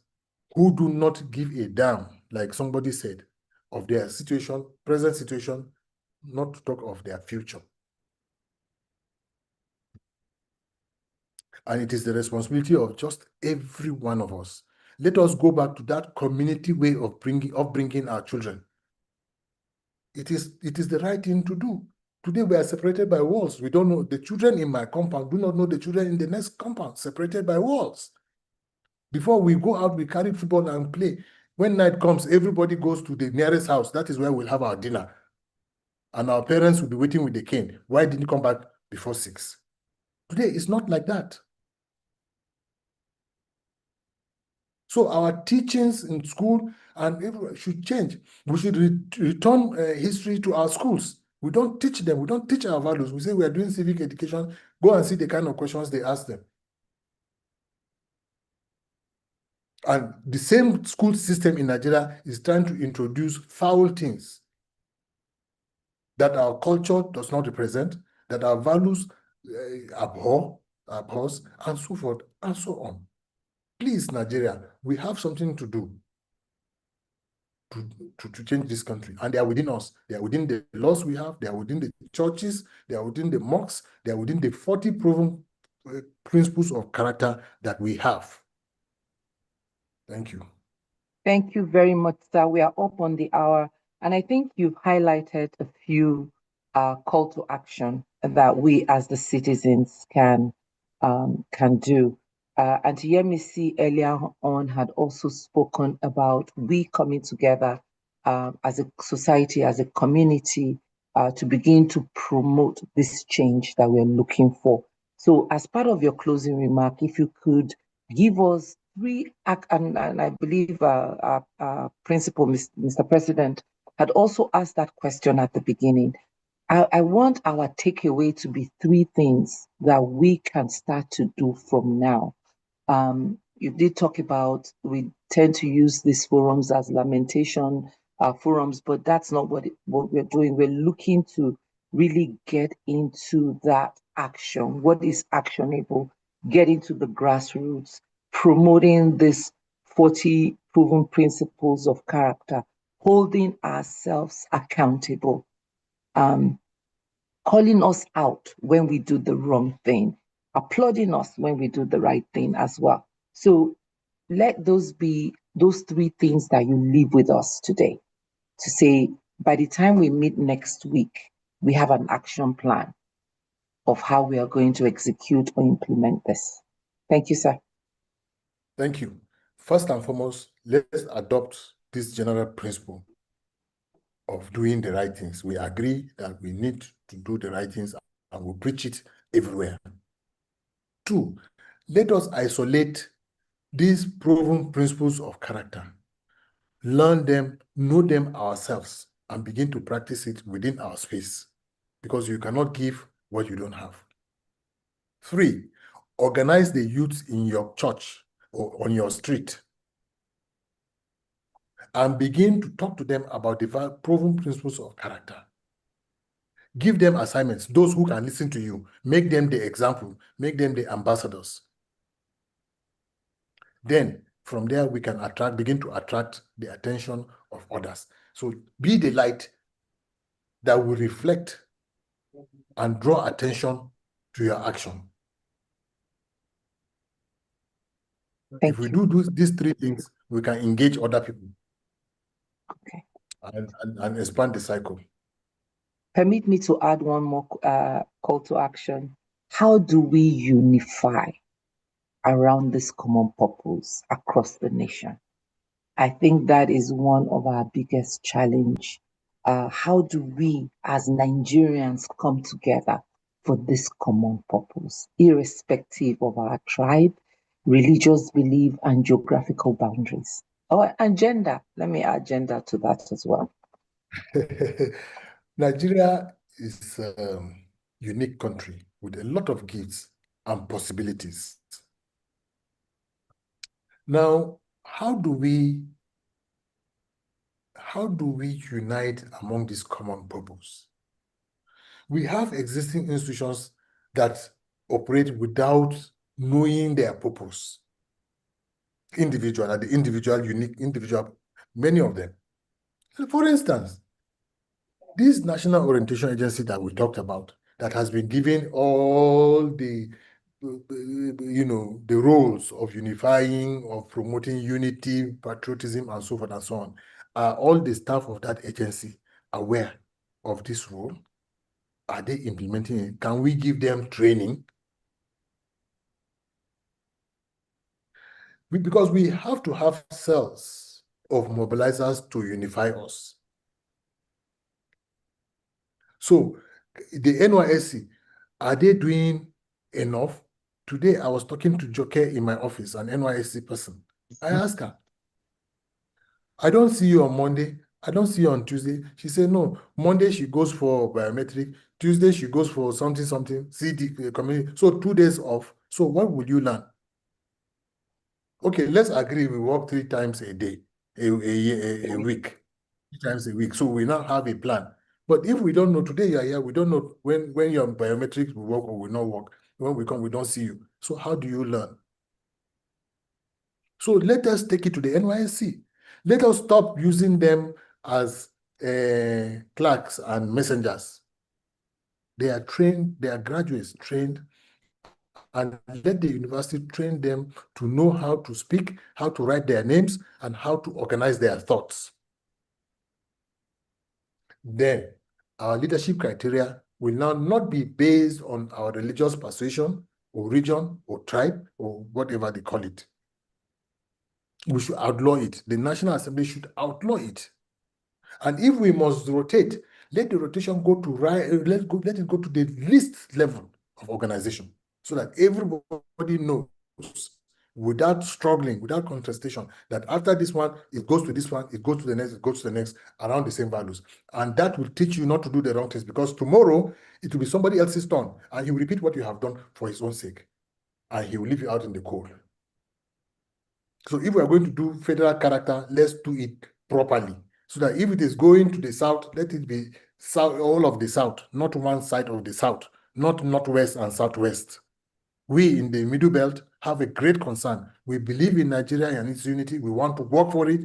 who do not give a damn, like somebody said, of their situation, present situation, not to talk of their future. And it is the responsibility of just every one of us. Let us go back to that community way of bringing our children. It is the right thing to do. Today we are separated by walls. We don't know the children in my compound do not know the children in the next compound, separated by walls. Before we go out, we carry football and play. When night comes, everybody goes to the nearest house. That is where we'll have our dinner. And our parents will be waiting with the cane. Why didn't you come back before 6? Today, it's not like that. So our teachings in school and everywhere should change. We should return history to our schools. We don't teach them. We don't teach our values. We say we are doing civic education. Go and see the kind of questions they ask them. And the same school system in Nigeria is trying to introduce foul things that our culture does not represent, that our values abhors, and so forth, and so on. Please, Nigeria, we have something to do to change this country. And they are within us. They are within the laws we have. They are within the churches. They are within the mosques. They are within the 40 proven principles of character that we have. Thank you. Thank you very much, sir. We are up on the hour, and I think you've highlighted a few call to action that we as the citizens can do. And Yemisi earlier on had also spoken about we coming together as a society, as a community, to begin to promote this change that we're looking for. So as part of your closing remark, if you could give us and I believe our principal, Mr. President, had also asked that question at the beginning. I want our takeaway to be 3 things that we can start to do from now. You did talk about we tend to use these forums as lamentation forums, but that's not what we're doing. We're looking to really get into that action. What is actionable? Get into the grassroots, promoting these 40 proven principles of character, holding ourselves accountable, calling us out when we do the wrong thing, applauding us when we do the right thing as well. So let those be those 3 things that you leave with us today to say, by the time we meet next week, we have an action plan of how we are going to execute or implement this. Thank you, sir. Thank you. First and foremost, let's adopt this general principle of doing the right things. We agree that we need to do the right things and we preach it everywhere. 2, let us isolate these proven principles of character, learn them, know them ourselves, and begin to practice it within our space, because you cannot give what you don't have. 3, organize the youth in your church or on your street and begin to talk to them about the proven principles of character. Give them assignments, those who can listen to you. Make them the example, make them the ambassadors. Then from there, we can begin to attract the attention of others. So be the light that will reflect and draw attention to your action. If we do these 3 things, we can engage other people. Okay. And expand the cycle. Permit me to add one more call to action. How do we unify around this common purpose across the nation? I think that is one of our biggest challenge. How do we as Nigerians come together for this common purpose, irrespective of our tribe, religious belief, and geographical boundaries? And gender. Let me add gender to that as well. Nigeria is a unique country with a lot of gifts and possibilities. Now, how do we unite among this common purpose? We have existing institutions that operate without knowing their purpose. Unique individual, many of them. For instance, this National Orientation Agency that we talked about, that has been given all the, the roles of unifying, of promoting unity, patriotism, and so forth and so on. Are all the staff of that agency aware of this role? Are they implementing it? Can we give them training? Because we have to have cells of mobilizers to unify us. So the NYSC, are they doing enough? Today, I was talking to Joke in my office, an NYSC person. I asked her, I don't see you on Monday. I don't see you on Tuesday. She said, no, Monday she goes for biometric. Tuesday she goes for something, CD, community. So 2 days off. So what would you learn? Okay, let's agree we work 3 times a day, a week, 3 times a week. So we now have a plan. But if we don't know, today you are here, we don't know when your biometrics will work or will not work. When we come, we don't see you. So how do you learn? So let us take it to the NYSC. Let us stop using them as clerks and messengers. They are trained, they are graduates trained, and let the university train them to know how to speak, how to write their names, and how to organize their thoughts. Then our leadership criteria will now not be based on our religious persuasion or region or tribe or whatever they call it. We should outlaw it. The National Assembly should outlaw it. And if we must rotate, let the rotation go to let it go to the least level of organization, so that everybody knows, without struggling, without contestation, that after this one, it goes to this one, it goes to the next, it goes to the next, around the same values. And that will teach you not to do the wrong things, because tomorrow it will be somebody else's turn, and he will repeat what you have done for his own sake, and he will leave you out in the cold. So if we are going to do federal character, let's do it properly, so that if it is going to the south, let it be south, all of the south, not one side of the south, not northwest and southwest. We in the middle belt have a great concern. We believe in Nigeria and its unity. We want to work for it.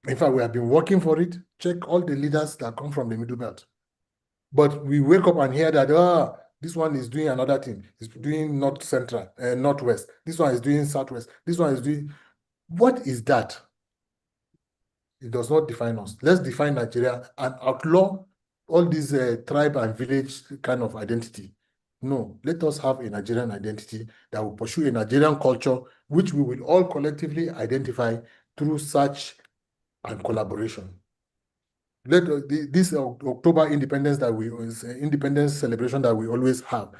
In fact, we have been working for it. Check all the leaders that come from the middle belt. But we wake up and hear that, this one is doing another thing. He's doing north central, northwest. This one is doing southwest. This one is doing. What is that? It does not define us. Let's define Nigeria and outlaw all these tribe and village kind of identity. No, let us have a Nigerian identity that will pursue a Nigerian culture, which we will all collectively identify through search and collaboration. Let this October independence celebration that we always have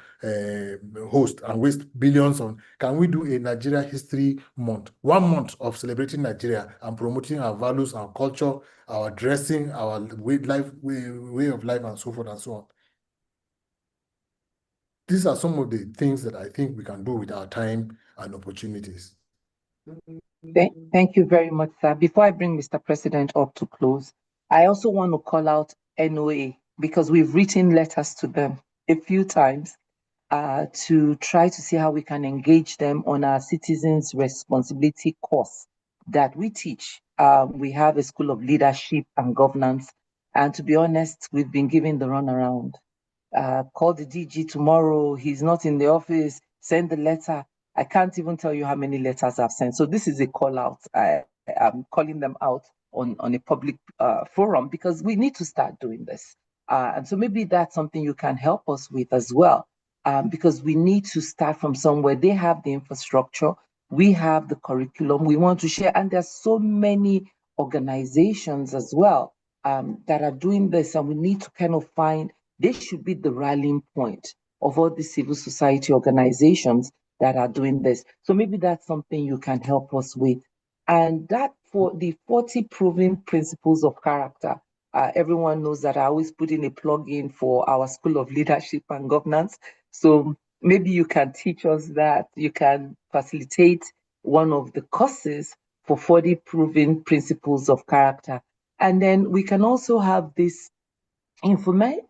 host and waste billions on. Can we do a Nigeria History Month, 1 month of celebrating Nigeria and promoting our values, our culture, our dressing, our way of life, and so forth and so on? These are some of the things that I think we can do with our time and opportunities. Thank you very much, sir. Before I bring Mr. President up to close, I also want to call out NOA, because we've written letters to them a few times to try to see how we can engage them on our citizens' responsibility course that we teach. We have a School of Leadership and Governance, and to be honest, we've been given the runaround. Call the DG tomorrow, he's not in the office, send the letter. I can't even tell you how many letters I've sent. So this is a call out. I'm calling them out on a public forum, because we need to start doing this. And so maybe that's something you can help us with as well, because we need to start from somewhere. They have the infrastructure, we have the curriculum, we want to share, and there's so many organizations as well that are doing this, and we need to kind of find, they should be the rallying point of all the civil society organizations that are doing this. So maybe that's something you can help us with. And that for the 40 proven principles of character, everyone knows that I always put in a plug-in for our School of Leadership and Governance. So maybe you can teach us that. You can facilitate one of the courses for 40 proven principles of character. And then we can also have this information.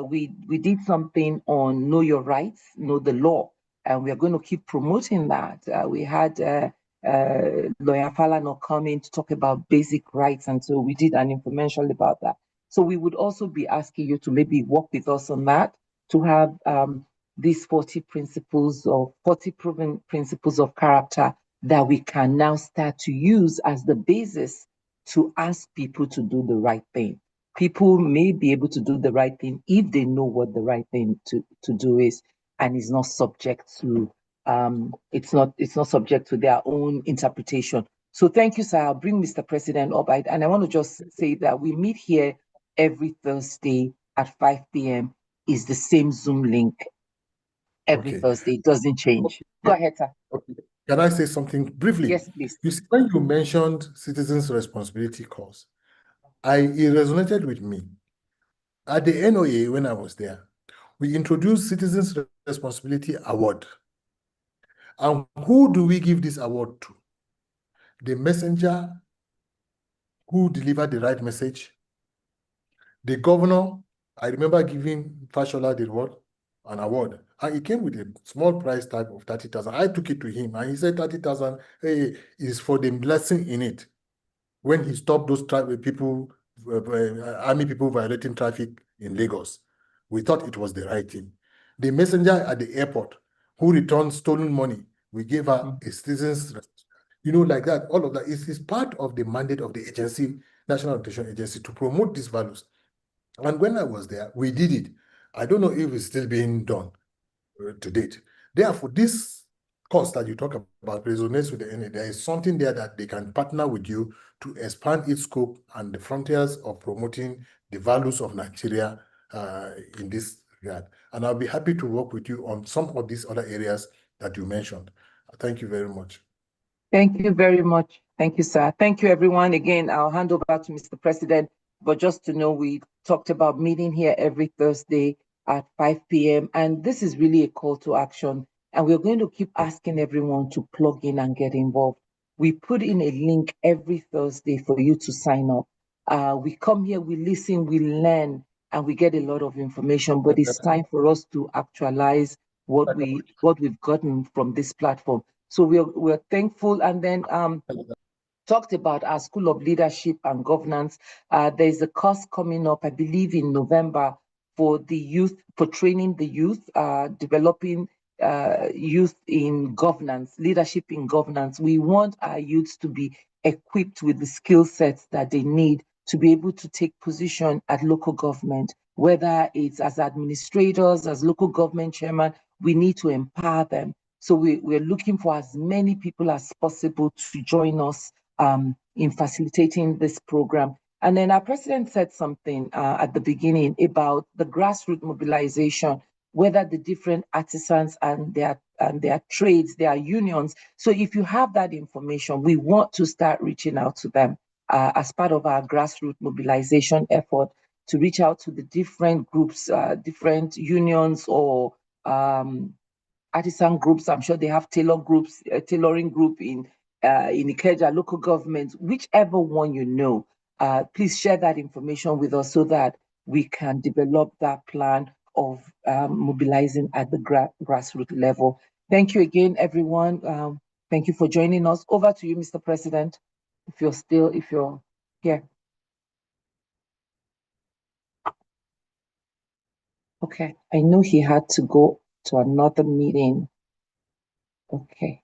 We did something on know your rights, know the law, and we are going to keep promoting that. We had Lawyer Falano come in to talk about basic rights, and so we did an information about that. So we would also be asking you to maybe work with us on that, to have these 40 principles or 40 proven principles of character that we can now start to use as the basis to ask people to do the right thing. People may be able to do the right thing if they know what the right thing to do is, and is not subject to it's not subject to their own interpretation. So thank you, sir. I'll bring Mr. President up. And I want to just say that we meet here every Thursday at 5 p.m. is the same Zoom link every Thursday. It doesn't change. Go ahead, sir. Okay. Can I say something briefly? Yes, please. You see, when you mentioned citizens' responsibility course, it resonated with me. At the NOA, when I was there, we introduced Citizens' Responsibility Award. And who do we give this award to? The messenger who delivered the right message. The governor, I remember giving Fashola the award, an award, and he came with a small price tag of 30,000. I took it to him, and he said 30,000 is for the blessing in it. When he stopped those people, army people violating traffic in Lagos, we thought it was the right thing. The messenger at the airport who returned stolen money, we gave her a citizen's, like that. All of that is part of the mandate of the agency, National Nutrition Agency, to promote these values. And when I was there, we did it. I don't know if it's still being done to date. Therefore, this course that you talk about resonates with the NA. There is something there that they can partner with you to expand its scope and the frontiers of promoting the values of Nigeria in this regard. And I'll be happy to work with you on some of these other areas that you mentioned. Thank you very much. Thank you very much. Thank you, sir. Thank you, everyone. Again, I'll hand over to Mr. President. But just to know, we talked about meeting here every Thursday at 5 p.m. And this is really a call to action. And we're going to keep asking everyone to plug in and get involved. We put in a link every Thursday for you to sign up. We come here, we listen, we learn, and we get a lot of information. But it's time for us to actualize what we've gotten from this platform. So we're thankful. And then talked about our School of Leadership and Governance. There's a course coming up, I believe, in November for the youth, for training the youth, developing youth in governance, leadership in governance. We want our youths to be equipped with the skill sets that they need to be able to take position at local government, whether it's as administrators, as local government chairman. We need to empower them. So we're looking for as many people as possible to join us in facilitating this program. And then our president said something at the beginning about the grassroots mobilization, whether the different artisans and their trades, their unions. So if you have that information, we want to start reaching out to them as part of our grassroots mobilization effort, to reach out to the different groups, different unions or artisan groups. I'm sure they have tailor groups, tailoring group in Ikeja, local government, whichever one you know. Please share that information with us so that we can develop that plan of mobilizing at the grassroots level. Thank you again, everyone. Thank you for joining us. Over to you, Mr. President, if you're here. Okay, I know he had to go to another meeting. Okay.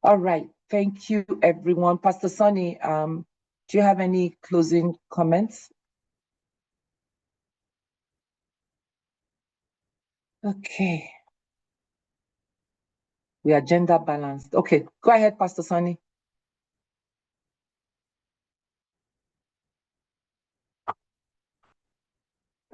All right. Thank you, everyone. Pastor Sonny, do you have any closing comments? Okay. We are gender balanced. Okay, go ahead, Pastor Sonny.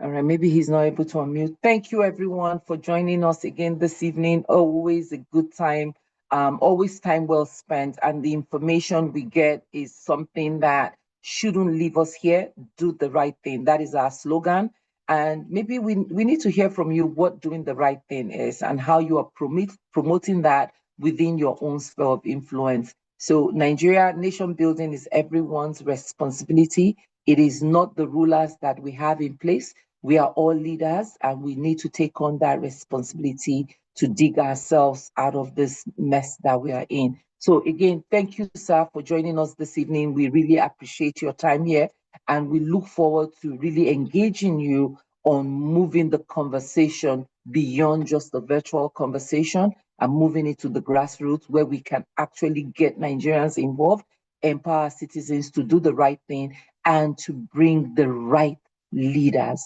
All right, maybe he's not able to unmute. Thank you, everyone, for joining us again this evening. Always a good time, always time well spent. And the information we get is something that shouldn't leave us here. Do the right thing. That is our slogan. And maybe we need to hear from you what doing the right thing is and how you are promoting that within your own sphere of influence. So Nigeria, nation building is everyone's responsibility. It is not the rulers that we have in place. We are all leaders and we need to take on that responsibility to dig ourselves out of this mess that we are in. So again, thank you, sir, for joining us this evening. We really appreciate your time here and we look forward to really engaging you on moving the conversation beyond just the virtual conversation and moving it to the grassroots where we can actually get Nigerians involved, empower citizens to do the right thing and to bring the right leaders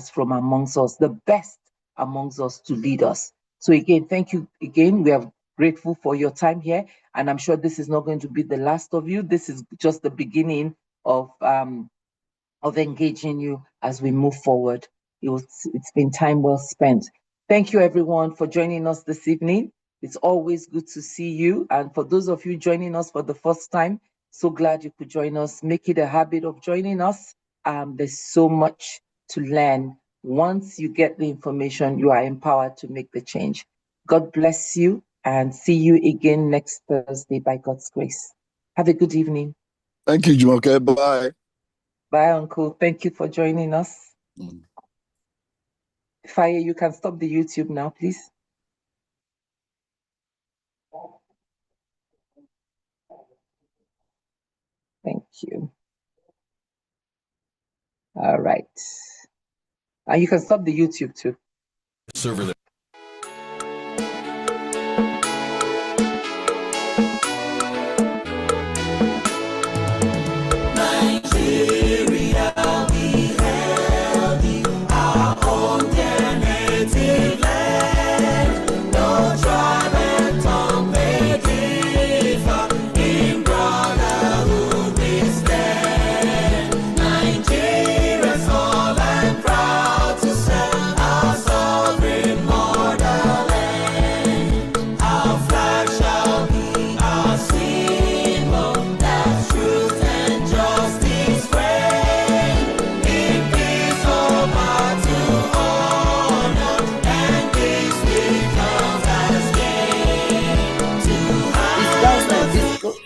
from amongst us, the best amongst us to lead us. So again, thank you again. We are grateful for your time here. And I'm sure this is not going to be the last of you. This is just the beginning of engaging you as we move forward. It's been time well spent. Thank you everyone for joining us this evening. It's always good to see you. And for those of you joining us for the first time, so glad you could join us. Make it a habit of joining us. There's so much to learn. Once you get the information, you are empowered to make the change. God bless you and see you again next Thursday by God's grace. Have a good evening. Thank you, Jumoke. Bye. Bye, Uncle. Thank you for joining us. Fire, you can stop the YouTube now, please. Thank you. All right. And you can stop the YouTube too. Server there.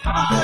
It's